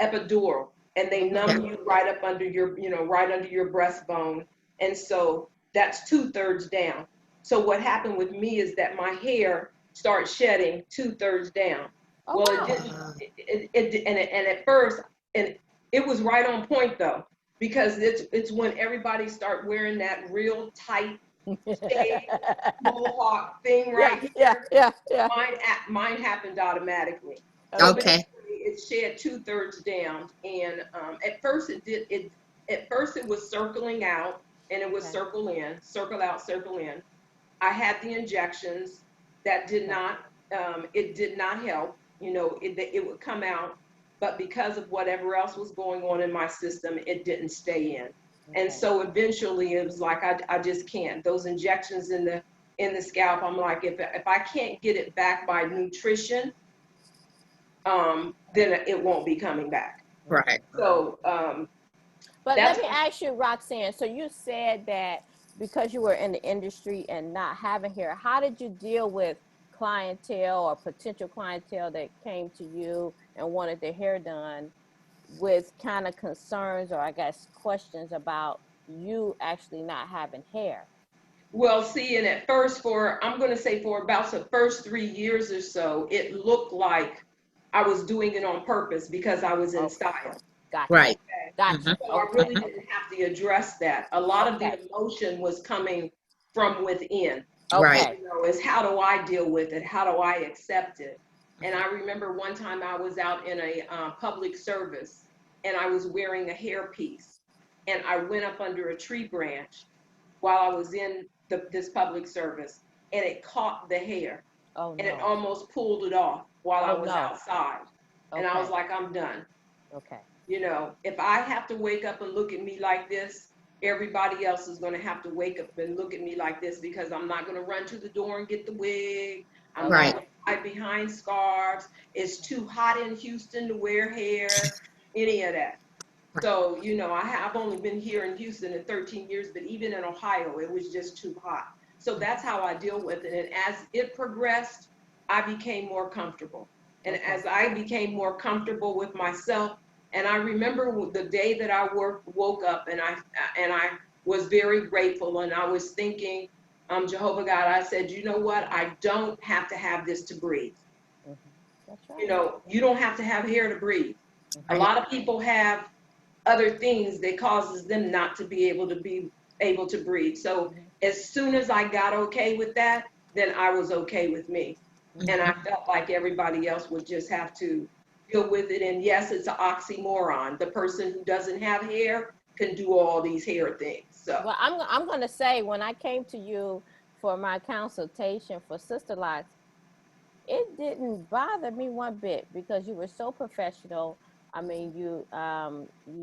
epidural, and they numb you right up under your, you know, right under your breastbone. And so that's 2/3 down. So what happened with me is that my hair starts shedding 2/3 down. Oh, Well, it wow. didn't, and at first, and it was right on point though, because it's when everybody start wearing that real tight shade mohawk thing Yeah, right yeah, here. yeah, yeah. Mine happened automatically. So, but Okay. Okay. anyway, it shed 2/3 down, and at first it did it. At first it was circling out, and it was Okay. circle in, circle out, circle in. I had the injections that did Okay. not. It did not help. You know, it would come out, but because of whatever else was going on in my system, it didn't stay in. And Okay. so eventually it was like I just can't. Those injections in the scalp, I'm like, if I can't get it back by nutrition, then it won't be coming back. Right. So But let that's me ask you, Roxanne. So you said that because you were in the industry and not having hair, how did you deal with clientele or potential clientele that came to you and wanted their hair done with kind of concerns or I guess questions about you actually not having hair? well, see, and at first, I'm going to say for about the first 3 years or so, it looked like I was doing it on purpose because I was in Okay. style. Gotcha. Right. Gotcha. So I Okay. really didn't have to address that. A lot of Okay. the emotion was coming from within. Right. Okay. You know, is how do I deal with it? How do I accept it? And I remember one time I was out in a public service, and I was wearing a hairpiece, and I went up under a tree branch while I was in this public service, and it caught the hair, Oh and it no. almost pulled it off while I Oh was no. outside. And I was Okay. like, I'm done. Okay. You know, if I have to wake up and look at me like this, everybody else is going to have to wake up and look at me like this, because I'm not going to run to the door and get the wig. I'm not Okay. Right. going to hide behind scarves. It's too hot in Houston to wear hair, any of that. So, you know, I've only been here in Houston in 13 years, but even in Ohio, it was just too hot. So that's how I deal with it. And as it progressed, I became more comfortable. And Okay. as I became more comfortable with myself, and I remember the day that I woke up, and I was very grateful, and I was thinking, Jehovah God, I said, you know what? I don't have to have this to breathe. Mhm. That's You right. know, you don't have to have hair to breathe. A Mhm. Right. lot of people have other things that causes them not to be able to breathe. So Mhm. as soon as I got okay with that, then I was okay with me. And I Mhm. felt like everybody else would just have to deal with it. And yes, it's an oxymoron. The person who doesn't have hair can do all these hair things. So Well, I'm going to say when I came to you for my consultation for Sister Locks, it didn't bother me one bit because you were so professional. I mean, you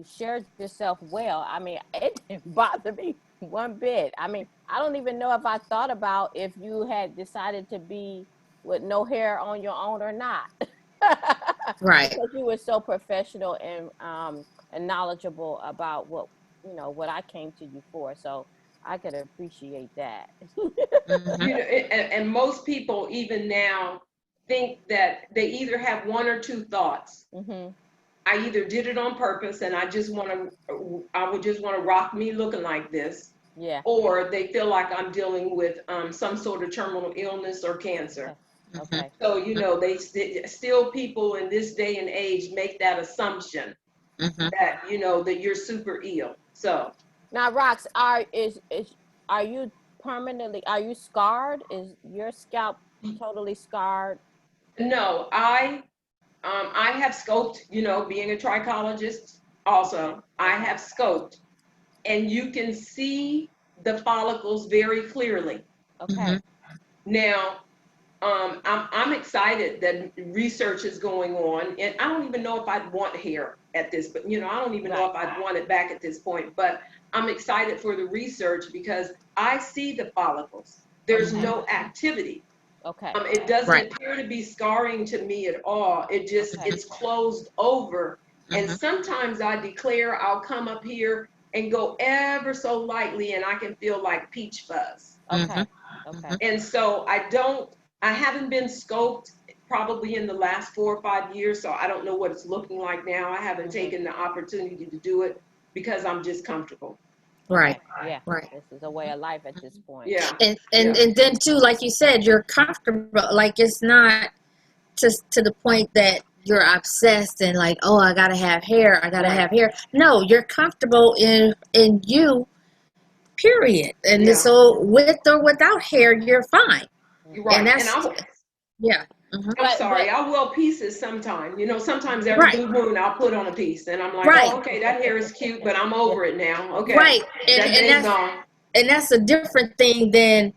shared yourself well. I mean, it didn't bother me one bit. I mean, I don't even know if I thought about if you had decided to be with no hair on your own or not. Right. Because you were so professional and knowledgeable about what what I came to you for. So I could appreciate that. Mhm. You know, and most people even now think that they either have one or two thoughts. Mm-hmm. I either did it on purpose and I would just want to rock me looking like this, Yeah. or they feel like I'm dealing with some sort of terminal illness or cancer. Okay. Mhm. Okay. So, you know, still people in this day and age make that assumption Mhm. that, you know, that you're super ill. So, Now, Rox, are you permanently, are you scarred? Is your scalp totally scarred? no, I have scoped, you know, being a trichologist Okay. also, I Okay. have scoped, and you can see the follicles very clearly. Mhm. Okay. Now, I'm excited that research is going on, and I don't even know if I'd want hair at this, but you know, I don't even know Right. if I'd want it back at this point, but I'm excited for the research because I see the follicles. There's Okay. no activity. Okay. It doesn't Right. appear to be scarring to me at all. It just, Okay. it's closed over. And Mhm. sometimes I declare I'll come up here and go ever so lightly and I can feel like peach fuzz. Okay. Mhm. Okay. Mhm. And so I haven't been scoped probably in the last 4 or 5 years. So I don't know what it's looking like now. I haven't Mm-hmm. taken the opportunity to do it because I'm just comfortable. Right. Okay. Yeah. Right. This is a way of life at this point. Yeah. And, and Yeah. and then too, like you said, you're comfortable. Like it's not to the point that you're obsessed and like, oh, I gotta have hair. I gotta Right. have hair. No, you're comfortable in you. Period. And Yeah. so with or without hair, you're fine. You're Mm-hmm. And right. And that's yeah. Mhm. I'm But sorry, I'll wear pieces sometime. You know, sometimes every Right. blue moon I'll put on a piece and I'm like, Right. oh, okay, that hair is cute, but I'm yeah. over it now. Okay. Right. And That and day's that's gone. and that's a different thing than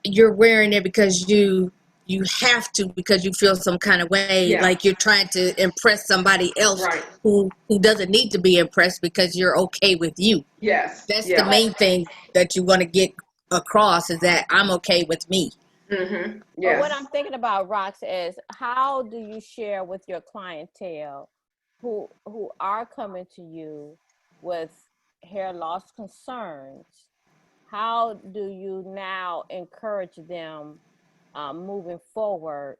you're wearing it because you have to because you feel some kind of way Yeah. like you're trying to impress somebody else Right. who doesn't need to be impressed because you're okay with you. Yes. That's the Yeah. But main thing that you want to get across is that I'm okay with me. Mm-hmm. but what Yes. I'm thinking about, Rox, is how do you share with your clientele who are coming to you with hair loss concerns? How do you now encourage them moving forward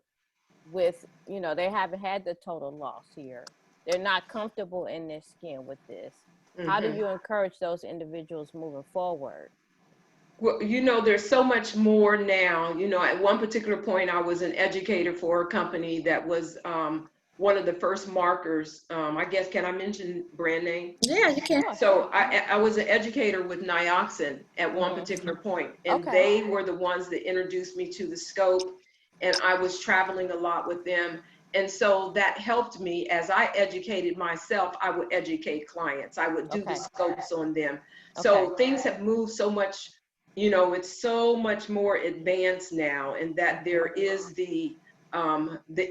with, they haven't had the total loss here. They're not comfortable in their skin with this. How do Mm-hmm. you encourage those individuals moving forward? Well, you know, there's so much more now. You know, at one particular point, I was an educator for a company that was one of the first markers. I guess, can I mention brand name? Yeah, you can. Sure, So sure. I was an educator with Nioxin at one Mm-hmm. particular point, and Okay. they were the ones that introduced me to the scope, and I was traveling a lot with them. And so that helped me as I educated myself, I would educate clients. I would do the Okay. scopes on them. Okay. So things have moved so much, you know, it's so much more advanced now, and that there is the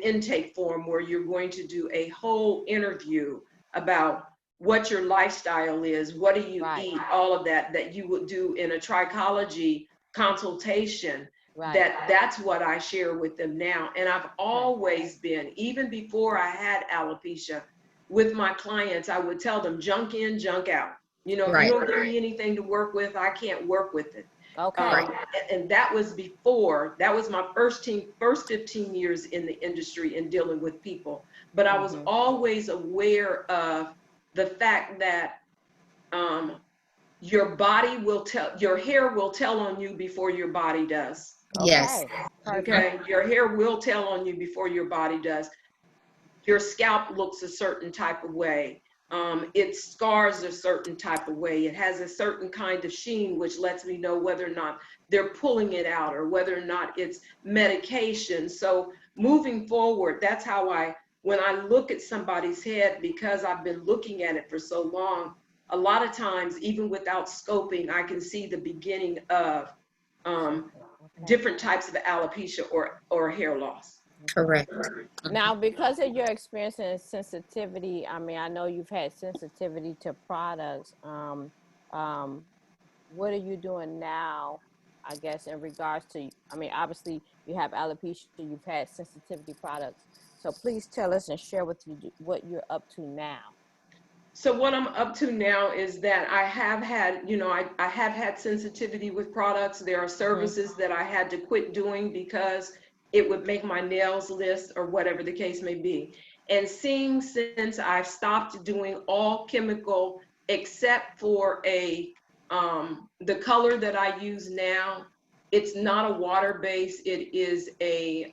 intake form where you're going to do a whole interview about what your lifestyle is, what do you Right. eat, all of that, that you would do in a trichology consultation. Right. That's what I share with them now. And I've Okay. always been, even before I had alopecia, with my clients, I would tell them junk in, junk out. You know, if you Right. don't give me anything to work with, I can't work with it. Okay. Right. Um, and that was before, that was my first 15 years in the industry and dealing with people. But I was Mm-hmm. always aware of the fact that um, your body will tell, your hair will tell on you before your body does. Yes. Okay. Perfect. Okay, your hair will tell on you before your body does. Your scalp looks a certain type of way. It scars a certain type of way. It has a certain kind of sheen, which lets me know whether or not they're pulling it out or whether or not it's medication. So moving forward, that's how when I look at somebody's head, because I've been looking at it for so long, a lot of times, even without scoping, I can see the beginning of um, Something. Okay. different types of alopecia or hair loss. Okay. Correct. Now, because of your experience and sensitivity, I mean, I know you've had sensitivity to products. Um, what are you doing now? I guess in regards to, I mean, obviously you have alopecia, you've had sensitivity products. So please tell us and share with you what you're up to now. So what I'm up to now is that I have had, I have had sensitivity with products. There are services that I had to quit doing because it would make my nails list or whatever the case may be. And seeing since I've stopped doing all chemical except for the color that I use now, it's not a water base. It is a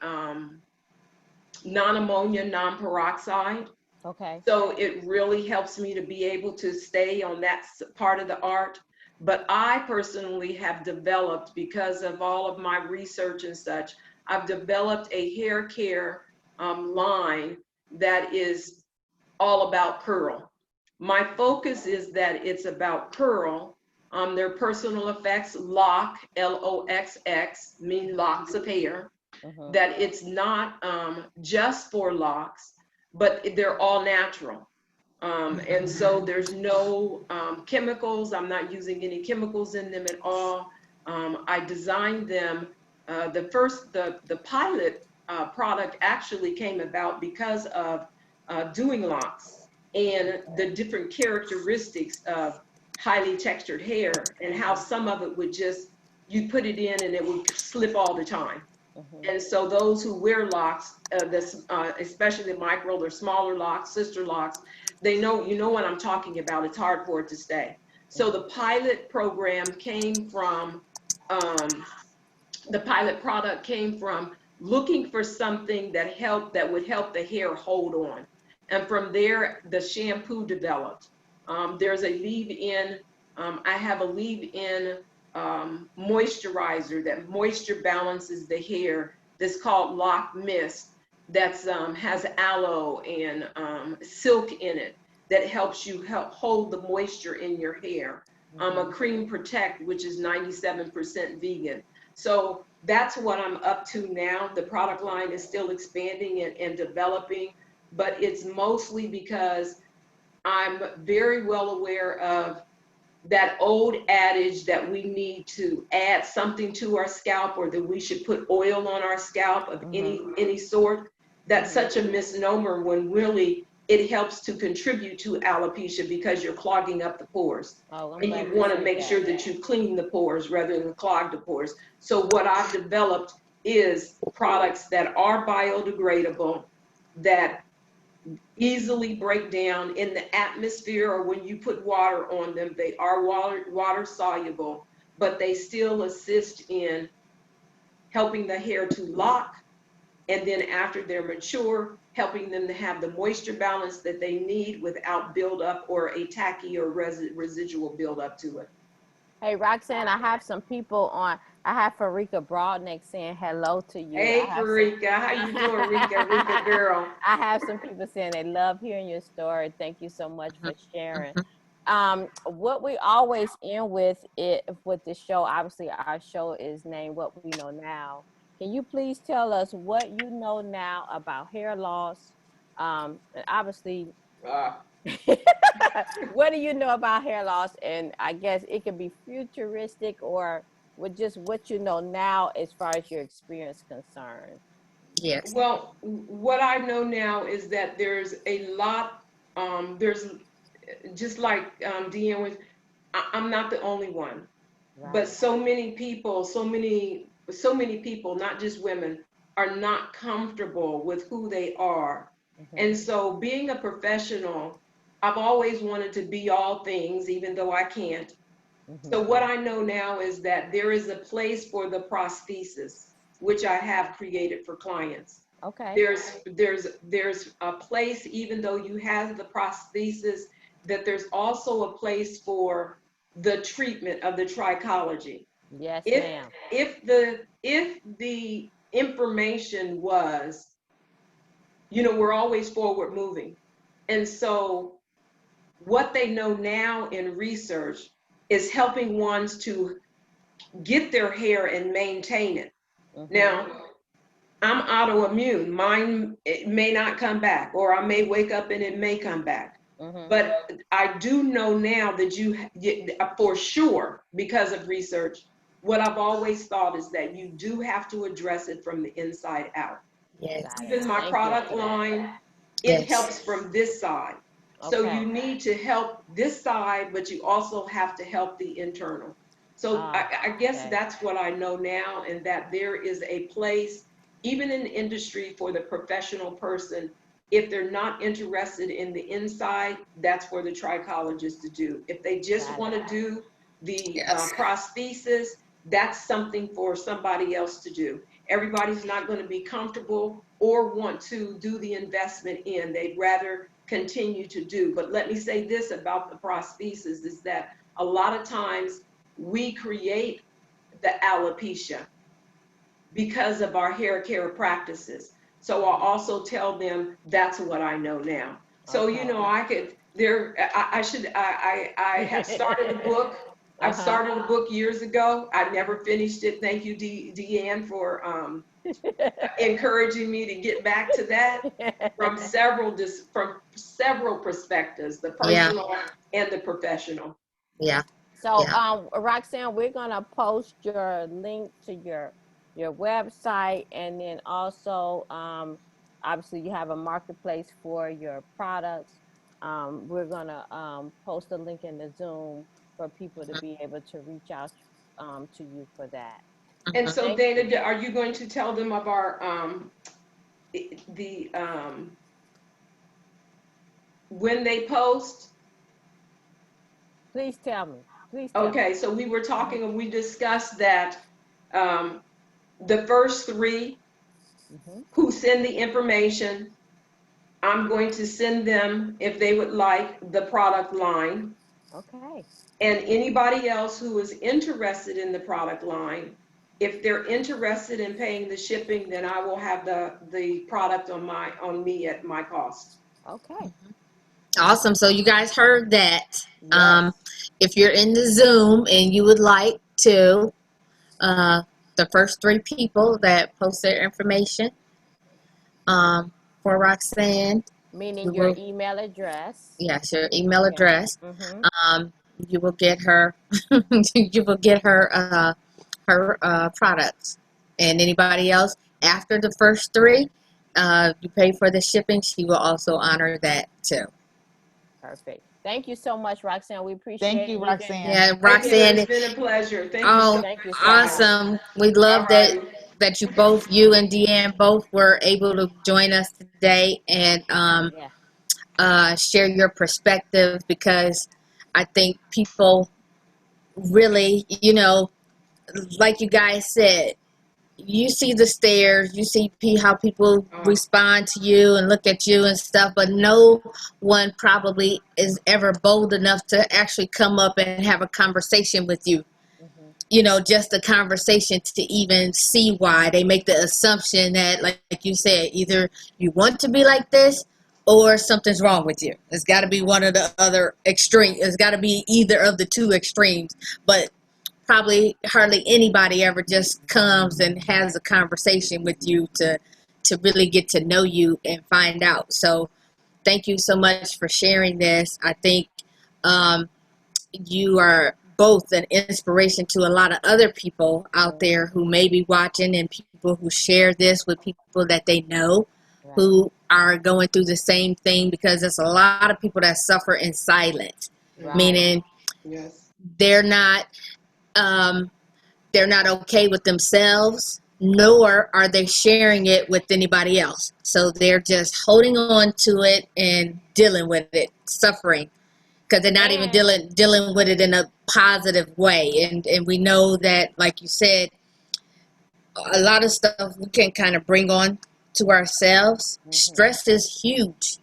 non-ammonia, non-peroxide. Okay. So it really helps me to be able to stay on that part of the art. But I personally have developed, because of all of my research and such, I've developed a hair care line that is all about curl. My focus is that it's about curl. Their personal effects, lock, L-O-X-X, mean locks of hair. That it's not just for locks, but they're all natural. And so there's no chemicals. I'm not using any chemicals in them at all. I designed them. The pilot product actually came about because of doing locks and the different characteristics of highly textured hair, and how some of it would just, you put it in and it would slip all the time. And so those who wear locks, especially the micro or smaller locks, sister locks, they know, you know what I'm talking about. It's hard for it to stay. So the pilot program came from, the pilot product came from looking for something that would help the hair hold on. And from there, the shampoo developed. There's a leave-in, I have a leave-in moisturizer that moisture balances the hair, that's called Lock Mist, that's has aloe and silk in it, that helps you hold the moisture in your hair. A Cream Protect, which is 97% vegan. So that's what I'm up to now. The product line is still expanding and developing, but it's mostly because I'm very well aware of that old adage that we need to add something to our scalp, or that we should put oil on our scalp of any sort. That's such a misnomer, when really it helps to contribute to alopecia, because you're clogging up the pores. And you want to make sure that you clean the pores rather than clog the pores. So what I've developed is products that are biodegradable, that easily break down in the atmosphere, or when you put water on them. They are water soluble, but they still assist in helping the hair to lock, and then after they're mature, helping them to have the moisture balance that they need without buildup or a tacky or residual buildup to it. Hey, Roxanne, I have some people on. I have Farika Broadneck saying hello to you. Hey, Farika, how you doing, Rika girl? I have some people saying they love hearing your story. Thank you so much for sharing. What we always end with the show, obviously our show is named What We Know Now. Can you please tell us what you know now about hair loss? And obviously, what do you know about hair loss? And I guess it can be futuristic, or with just what you know now as far as your experience concerned. Yes. Well, what I know now is that there's a lot, there's just like Deanne was, I'm not the only one, but so many people, so many people, not just women, are not comfortable with who they are. And so being a professional, I've always wanted to be all things, even though I can't. So what I know now is that there is a place for the prosthesis, which I have created for clients. Okay. There's a place, even though you have the prosthesis, that there's also a place for the treatment of the trichology. Yes, ma'am. If the information was, we're always forward moving. And so what they know now in research is helping ones to get their hair and maintain it. Now, I'm autoimmune. Mine, it may not come back, or I may wake up and it may come back. But I do know now that for sure, because of research, what I've always thought is that you do have to address it from the inside out. Yes. Even my product line, it helps from this side. So Okay. you need to help this side, but you also have to help the internal. So I guess Okay. that's what I know now, and that there is a place, even in the industry, for the professional person. If they're not interested in the inside, that's for the trichologist to do. If they just Got want it. to do the Yes. prosthesis, that's something for somebody else to do. Everybody's not going to be comfortable or want to do the investment in. They'd rather continue to do. But let me say this about the prosthesis is that a lot of times we create the alopecia because of our hair care practices. So I'll also tell them that's what I know now. So, you Okay. know, I could, there, I should, I have started a book. I've Uh-huh. started a book years ago. I never finished it. Thank you, Deanne, for encouraging me to get back to that from several perspectives, the Yeah. personal and the professional. Yeah. So, Yeah. Roxanne, we're gonna post your link to your website, and then also, obviously, you have a marketplace for your products. We're gonna post a link in the Zoom for people to be able to reach out to you for that. And Mhm. so, Thank you. Dana, are you going to tell them of our the when they post? Please tell me. Please tell me. Okay, so we were talking and we discussed that um, the first three Hmm. who send the information, I'm going to send them, if they would like, the product line. Okay. And anybody else who is interested in the product line, if they're interested in paying the shipping, then I will have the product on me at my cost. Okay. Awesome. So you guys heard that. Yes. If you're in the Zoom and you would like to, uh, the first three people that post their information for Roxanne, Meaning you your will, email address. yes, your email Yeah. address. Mm-hmm. You will get her, you will get her, her products. And anybody else after the first three, you pay for the shipping. She will also honor that too. Perfect. Thank you so much, Roxanne. We Thank appreciate you, you being. Roxanne. Yeah, Thank you. It's Roxanne. been a pleasure. Thank you so Oh, Thank you much, so much. guys. awesome. We All love that right. you both, you and Deanne both were able to join us today and Yeah. share your perspective, because I think people really, like you guys said, you see the stares, you see how people Oh, respond to you and look at you and stuff, but no one probably is ever bold enough to actually come up and have a conversation with you. Hmm. Just a conversation to even see why. They make the assumption that, like you said, either you want to be like this or something's wrong with you. It's got to be one of the other extreme. It's got to be either of the two extremes. But probably hardly anybody ever just comes and has a conversation with you to really get to know you and find out. So thank you so much for sharing this. I think um, you are both an inspiration to a lot of other people out there who may be watching, and people who share this with people that they know Right. who are going through the same thing, because there's a lot of people that suffer in silence, Right. mhm. meaning Yes. they're not um, they're not okay with themselves, nor are they sharing it with anybody else. So they're just holding on to it and dealing with it, suffering, because they're not even And dealing with it in a positive way. And we know that, like you said, a lot of stuff we can kind of bring on to ourselves. hmm Stress is huge.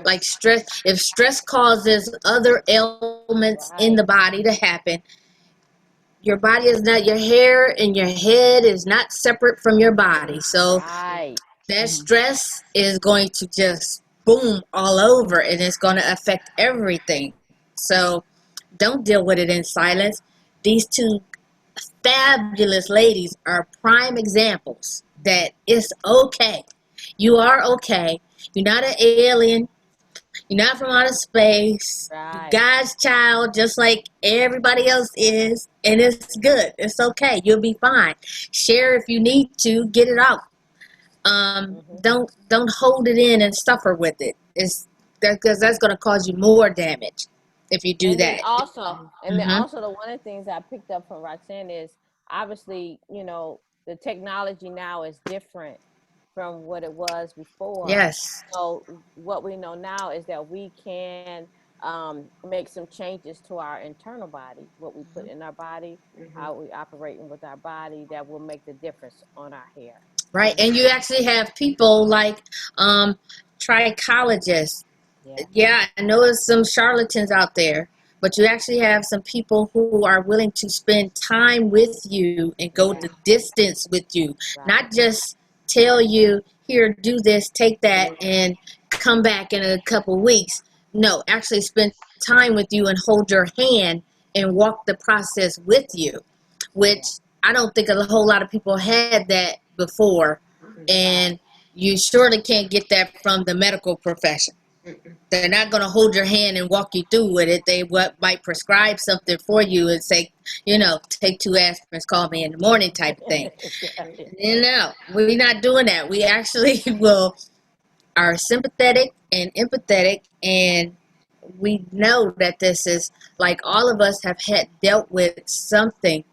Like Yes. stress, if stress causes other ailments in right. the body to happen, your body is not, your hair and your head is not separate from your body. So Right. that Mhm. stress is going to just boom all over, and it's going to affect everything. So don't deal with it in silence. These two fabulous ladies are prime examples that it's okay. You are okay. You're not an alien. You're not from outer space. You're Right. God's child, just like everybody else is, and it's good. It's okay. You'll be fine. Share if you need to. Get it out. Hmm. Don't hold it in and suffer with it. It's because that's going to cause you more damage if you do And then that. also, Hmm. the one of the things I picked up from Roxanne is obviously, the technology now is different from what it was before. Yes. So what we know now is that we can make some changes to our internal body, what we put in our body, Mhm. how we operating with our body, that will make the difference on our hair. Right. And you actually have people like trichologists. Yeah. Yeah, I know there's some charlatans out there, but you actually have some people who are willing to spend time with you and go Yeah. the distance with you, Right. not just tell you, here, do this, take that, and come back in a couple weeks. No, actually spend time with you and hold your hand and walk the process with you, which Yeah. I don't think a whole lot of people had that before. Mhm. And you surely can't get that from the medical profession. Mhm. They're not going to hold your hand and walk you through with it. They might prescribe something for you and say, take 2 aspirins, call me in the morning type of thing. No, we're not doing that. We actually are sympathetic and empathetic, and we know that this is like all of us have had dealt with something,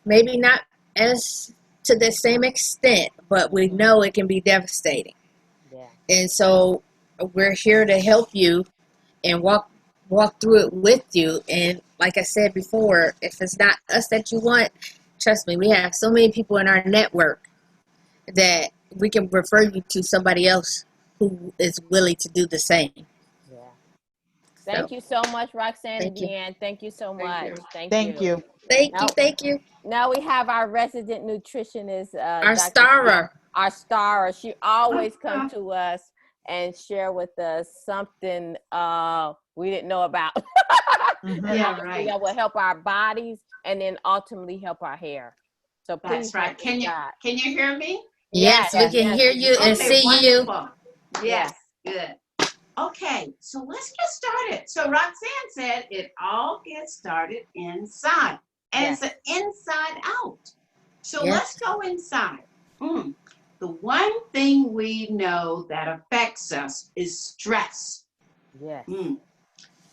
maybe not as to the same extent, but we know it can be devastating. Yeah. And so we're here to help you and walk through it with you. And like I said before, if it's not us that you want, trust me, we have so many people in our network that we can refer you to somebody else who is willing to do the same. Yeah. So Thank you so much, Roxanne and thank you. Deanne. Thank you so Thank much. you. Thank Thank you. you. Thank you. Now, Thank you. now we have our resident nutritionist, Our Dr. starer. Our star. She always come to us and share with us something we didn't know about. And Mhm. Yeah, obviously right. that will help our bodies and then ultimately help our hair. So please That's right. help us, God. Can you hear me? Yes, Yes, we can yes, hear we you and can hear Okay, see you. you. wonderful. Yes. Yes, good. Okay, so let's get started. So Roxanne said it all gets started inside, and Yes. it's an inside out. So let's Yes. go inside. Mm. The one thing we know that affects us is stress. Yes. Mm.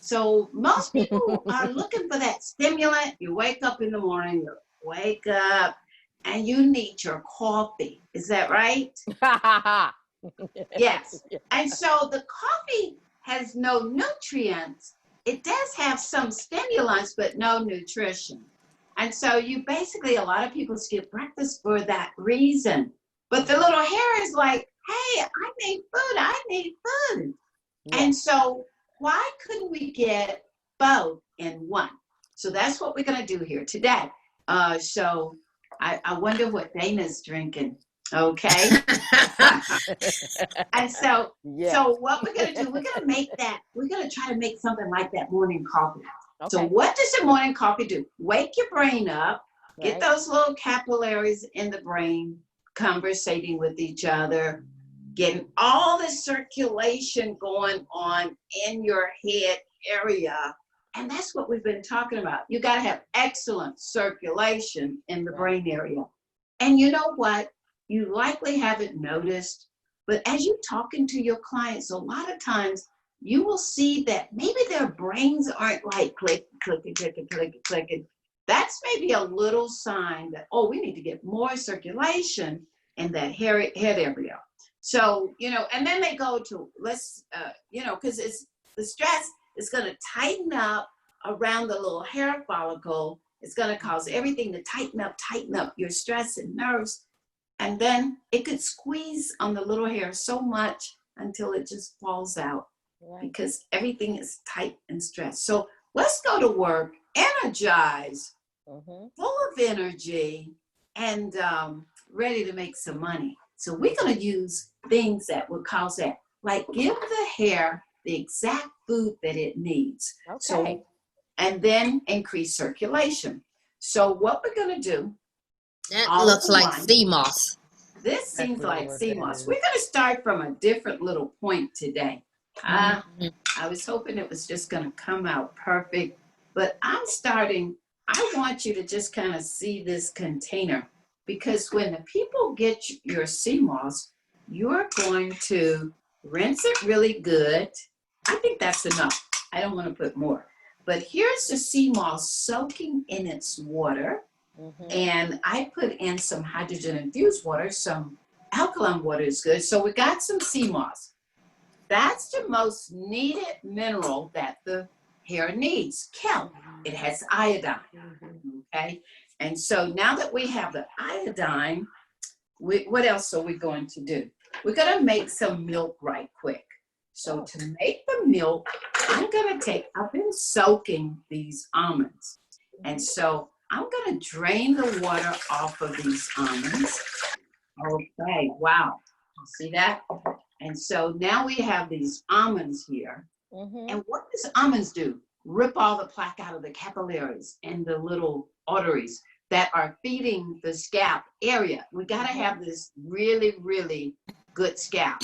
So most people are looking for that stimulant. You wake up in the morning, you wake up, and you need your coffee. Is that right? Yes. And so the coffee has no nutrients. It does have some stimulants, but no nutrition. And so you basically, a lot of people skip breakfast for that reason. But the little hair is like, hey, I need food. I need food. And Yes. so why couldn't we get both in one? So that's what we're going to do here today. So I wonder what Dana's drinking. Okay. And so, Yes. so what we're gonna do, we're gonna try to make something like that morning coffee. So Okay. what does the morning coffee do? Wake your brain up, get Right. those little capillaries in the brain conversating with each other, getting all the circulation going on in your head area. And that's what we've been talking about. You got to have excellent circulation in the Right. brain area. And you know what? You likely haven't noticed, but as you're talking to your clients, a lot of times you will see that maybe their brains aren't like clicking, clicking. That's maybe a little sign that, oh, we need to get more circulation in that head area. So, and then they go to, because it's the stress is going to tighten up around the little hair follicle. It's going to cause everything to tighten up your stress and nerves. And then it could squeeze on the little hair so much until it just falls out Right. because everything is tight and stressed. So let's go to work, energized, full of energy, and ready to make some money. So we're going to use things that will cause that, like give the hair the exact food that it needs. Okay. So, and then increase circulation. So what we're going to do, That all looks in like one. sea moss. This seems Exactly like what sea that moss. is. We're going to start from a different little point today. I was hoping it was just going to come out perfect, but I want you to just kind of see this container, because when the people get your sea moss, you're going to rinse it really good. I think that's enough. I don't want to put more. But here's the sea moss soaking in its water. And I put in some hydrogen infused water, some alkaline water is good. So we got some sea moss. That's the most needed mineral that the hair needs, kelp. It has iodine, okay? And so now that we have the iodine, what else are we going to do? We're gonna make some milk right quick. So to make the milk, I've been soaking these almonds. And so I'm gonna drain the water off of these almonds. Okay, wow, see that? And so now we have these almonds here. And what does almonds do? Rip all the plaque out of the capillaries and the little arteries that are feeding the scalp area. We gotta have this really, really good scalp.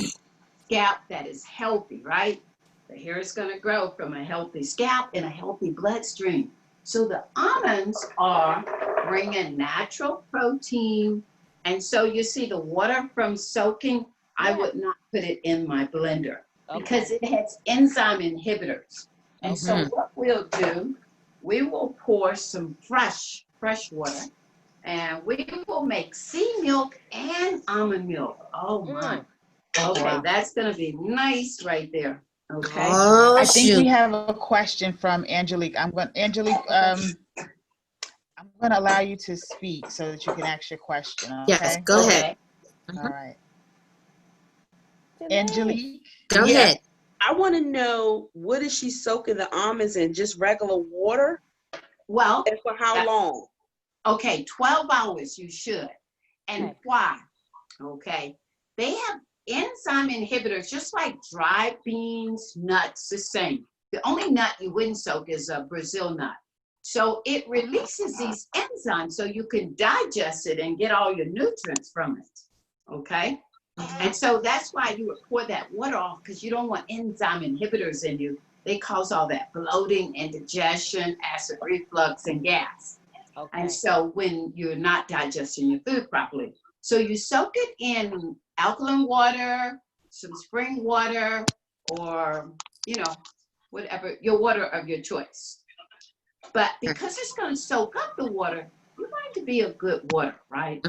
Scalp that is healthy, right? The hair is gonna grow from a healthy scalp and a healthy bloodstream. So the almonds are bringing natural protein. And so you see the water from soaking, I would not put it in my blender because it has enzyme inhibitors. And so what we'll do, we will pour some fresh water, and we will make sea milk and almond milk. Oh my. Okay, that's gonna be nice right there. Okay. Oh, I think we shoot. have a question from Angelique. Angelique, I'm gonna allow you to speak so that you can ask your question, okay? Yes, go ahead. All right. Angelique? Go Yeah. ahead. I want to know, what is she soaking the almonds in? Just regular water? Well, And for how long? okay, 12 hours you should. And why? Okay, they have enzyme inhibitors, just like dried beans, nuts, the same. The only nut you wouldn't soak is a Brazil nut. So it releases these enzymes so you can digest it and get all your nutrients from it, okay? And so that's why you would pour that water off, because you don't want enzyme inhibitors in you. They cause all that bloating, indigestion, acid reflux, and gas. And so when you're not digesting your food properly. So you soak it in alkaline water, some spring water, or, you know, whatever, your water of your choice. But because it's going to soak up the water, you want it to be a good water, right?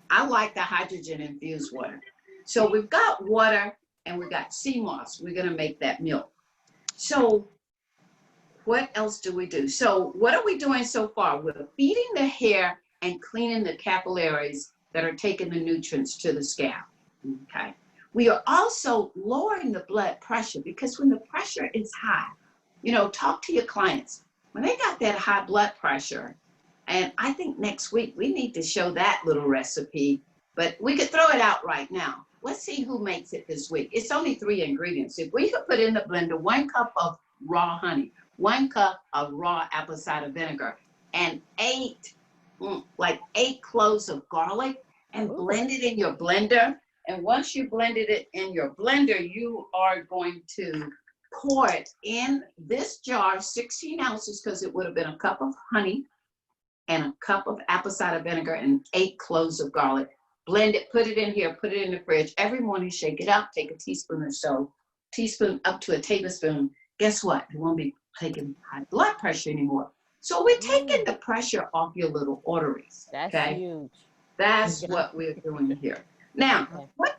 I like the hydrogen infused water. So we've got water and we've got sea moss. We're going to make that milk. So what else do we do? So what are we doing so far? We're feeding the hair and cleaning the capillaries that are taking the nutrients to the scalp. Okay. We are also lowering the blood pressure, because when the pressure is high, you know, talk to your clients. When they got that high blood pressure, and I think next week we need to show that little recipe, but we could throw it out right now. Let's see who makes it this week. It's only 3 ingredients. If we could put in the blender 1 cup of raw honey, 1 cup of raw apple cider vinegar, and 8 cloves of garlic, and blend it in your blender. And once you blended it in your blender, you are going to pour it in this jar, 16 ounces, because it would have been a cup of honey and a cup of apple cider vinegar and 8 cloves of garlic. Blend it, put it in here, put it in the fridge. Every morning, shake it up, take a teaspoon or so, teaspoon up to a tablespoon. Guess what? You won't be taking high blood pressure anymore. So we're taking the pressure off your little arteries. That's huge. That's what we're doing here. Now, what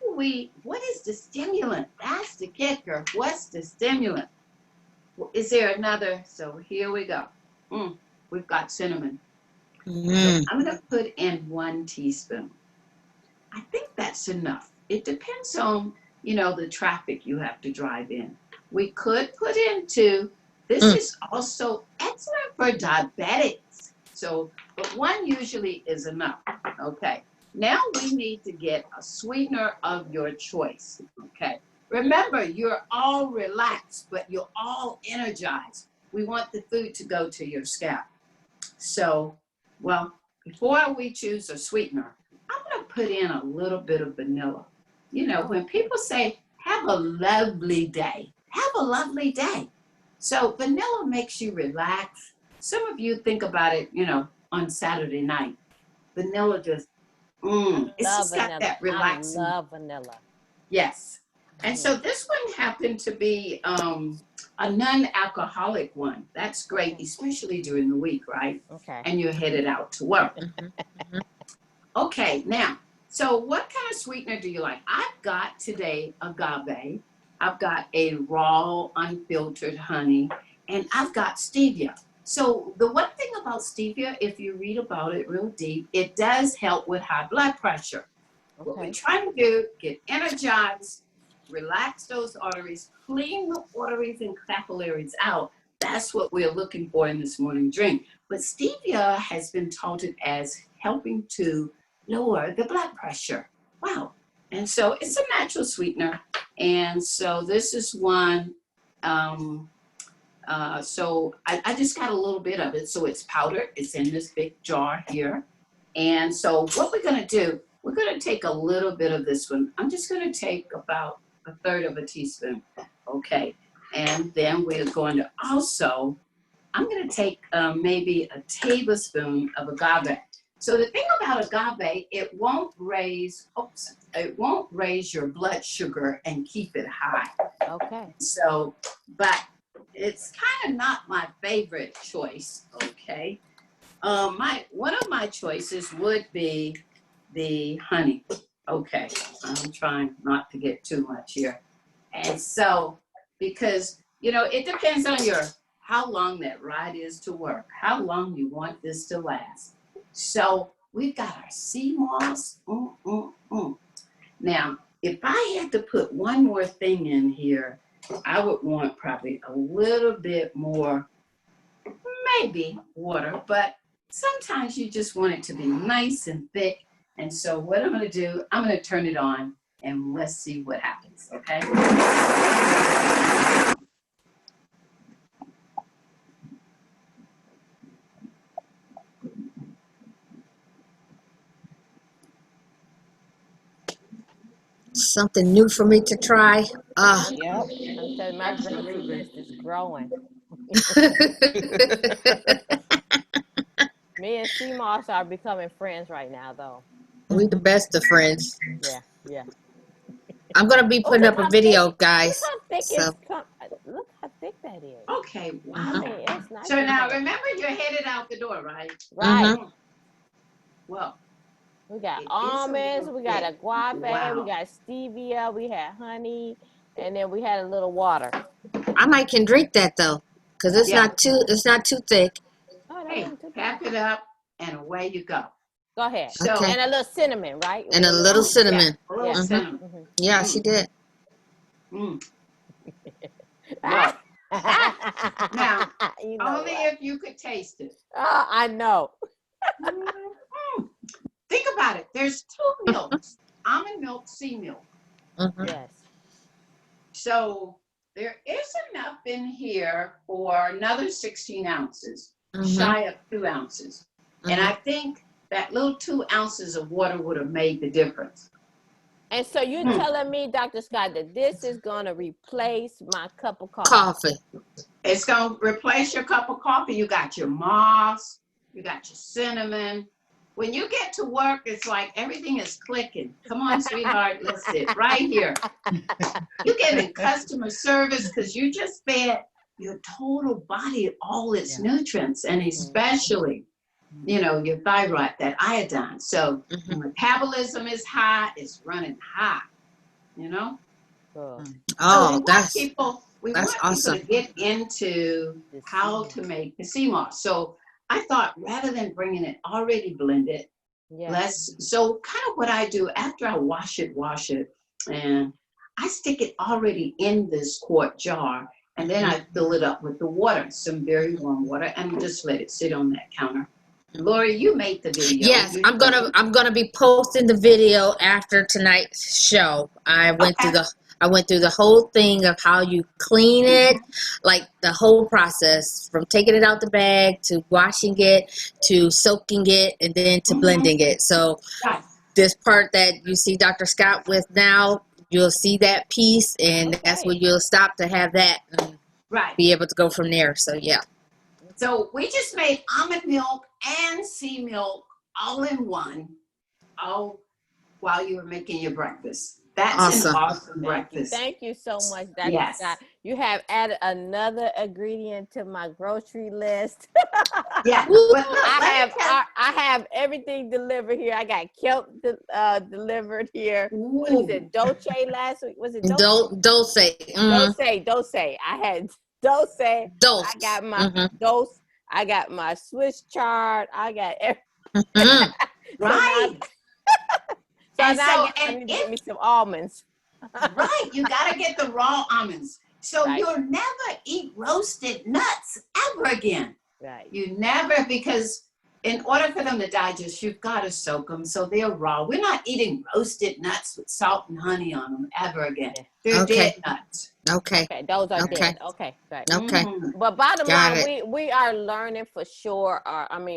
is the stimulant? That's the kicker. What's the stimulant? Is there another? So here we go. We've got cinnamon. So I'm going to put in 1 teaspoon. I think that's enough. It depends on, you know, the traffic you have to drive in. We could put in 2. This is also excellent for diabetics. So, but 1 usually is enough. Okay. Now we need to get a sweetener of your choice. Okay. Remember, you're all relaxed, but you're all energized. We want the food to go to your scalp. So, well, before we choose a sweetener, I'm going to put in a little bit of vanilla. You know, when people say, have a lovely day, have a lovely day. So vanilla makes you relax. Some of you think about it, you know, on Saturday night. Vanilla just, it's just got that relaxing. I love vanilla. Yes. And so this one happened to be a non-alcoholic one. That's great, especially during the week, right? Okay. And you're headed out to work. Mhm. Okay, now, so what kind of sweetener do you like? I've got today agave. I've got a raw, unfiltered honey, and I've got stevia. So the one thing about stevia, if you read about it real deep, it does help with high blood pressure. What we're Okay. trying to do, get energized, relax those arteries, clean the arteries and capillaries out. That's what we're looking for in this morning drink. But stevia has been touted as helping to lower the blood pressure. Wow. And so it's a natural sweetener. And so this is one. So I just got a little bit of it. So it's powdered. It's in this big jar here. And so what we're going to do, we're going to take a little bit of this one. I'm just going to take about a third of a teaspoon. Okay. And then we're going to also, I'm going to take maybe a tablespoon of agave. So the thing about agave, it won't raise your blood sugar and keep it high. Okay. So, but it's kind of not my favorite choice. Okay. One of my choices would be the honey. Okay, I'm trying not to get too much here. And so, because, it depends on how long that ride is to work, how long you want this to last. So we've got our sea moss. Now, if I had to put one more thing in here, I would want probably a little bit more, maybe water, but sometimes you just want it to be nice and thick. And so what I'm going to do, I'm going to turn it on and let's see what happens, okay? Something new for me to try. Yep. I'm telling you, my grapefruit list is growing. Me and sea moss are becoming friends right now, though. We the best of friends. Yeah. Yeah. I'm gonna be Oh, putting look up a how video, thick. guys. Look how thick So look how thick that is. Okay, I wow. mean, it's nice. So and now heavy. remember you're headed out the door, right? Right. Well, We got it is a almonds, little we got thick. agave, Wow. we got stevia, we had honey, and then we had a little water. I might can drink that though, cause it's Yeah. not too thick. Oh, that Hey, wasn't too bad. tap it up and away you go. Go ahead. So, Okay. And a little cinnamon, right? And a little cinnamon. Yeah, a little Yeah. cinnamon. Mhm. Yeah, she did. Mm. Well, now, You know only what? if you could taste it. Oh, I know. Mm. Think about it. There's two milks, almond milk, sea milk. Mhm. Yes. So there is enough in here for another 16 ounces, shy of 2 ounces. And I think that little 2 ounces of water would have made the difference. And so you're telling me, Dr. Scott, that this is going to replace my cup of coffee? Coffee. It's going to replace your cup of coffee. You got your moss, you got your cinnamon. When you get to work, it's like everything is clicking. Come on, sweetheart, let's sit right here. You're getting customer service because you just fed your total body all its nutrients, and especially, your thyroid, that iodine. So your metabolism is high, it's running high, Cool. Oh, So we want awesome. people to get into The how sea to make the sea moss. So I thought rather than bringing it already blended, so kind of what I do after I wash it, and I stick it already in this quart jar, and then I fill it up with the water, some very warm water, and just let it sit on that counter. Lori, you made the video. Yes, I'm gonna be posting the video after tonight's show. I went through the whole thing of how you clean it, like the whole process from taking it out the bag to washing it to soaking it and then to blending it. So this part that you see Dr. Scott with now, you'll see that piece, and that's where you'll stop to have that and be able to go from there. So yeah. So we just made almond milk and sea milk all in one, all while you were making your breakfast. That's Awesome. an awesome Thank you. breakfast. Thank you so much, Dr. Yes. Scott. You have added another ingredient to my grocery list. Yeah. Woo! But look, let me tell I have everything delivered here. I got kelp delivered here. What is Ooh, it? Dolce last week? Was it Dolce? Dose. Dose. I had Dose. I Dose. got my dose. I got my Swiss chard. I got everything. Mhm. So now, right. so And now so, I guess I and need to get me some almonds. right, you got to get the raw almonds. So Right. you'll never eat roasted nuts ever again. Right. You never, because in order for them to digest, you've got to soak them so they're raw. We're not eating roasted nuts with salt and honey on them ever again. Yeah. They're Okay. dead nuts. Okay. Okay, those are Okay. dead. Okay, right. Okay. Mhm. But bottom Got line, it. we are learning for sure.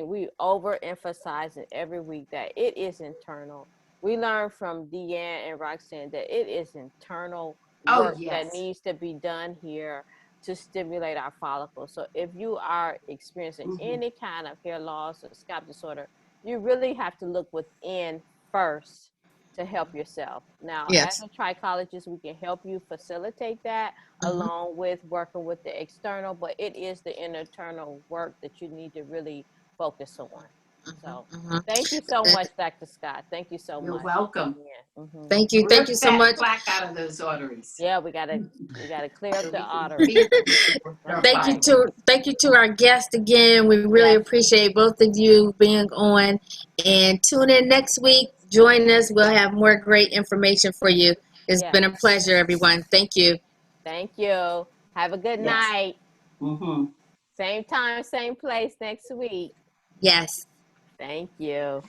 We overemphasize it every week that it is internal. We learn from Deanne and Roxanne that it is internal Oh, work that yes. needs to be done here to stimulate our follicles. So if you are experiencing Mhm. any kind of hair loss or scalp disorder, you really have to look within first to help yourself. Now, Yes. as a trichologist, we can help you facilitate that along with working with the external, but it is the internal work that you need to really focus on. So thank you so much, Dr. Scott. Thank you so You're much. welcome. Yeah. Thank you. Thank Rip you so that much. plaque out of those arteries. Yeah, we gotta clear So up the we can arteries. feed the people That's Thank you right. purified. to our guest again. We really Yes. appreciate both of you being on. And tune in next week. Join us. We'll have more great information for you. It's Yes. been a pleasure, everyone. Thank you. Thank you. Have a good Yes. night. Mm-hmm. Same time, same place next week. Yes. Thank you.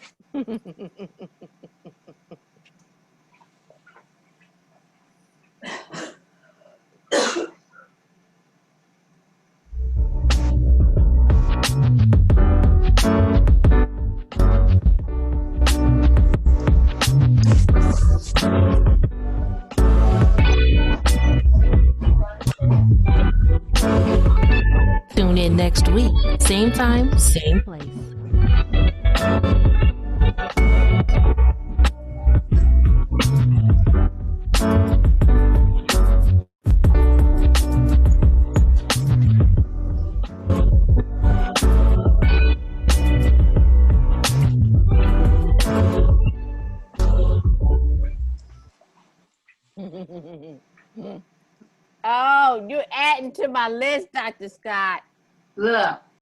Tune in next week. Same time, same place. Oh, you're adding to my list, Dr. Scott. Look,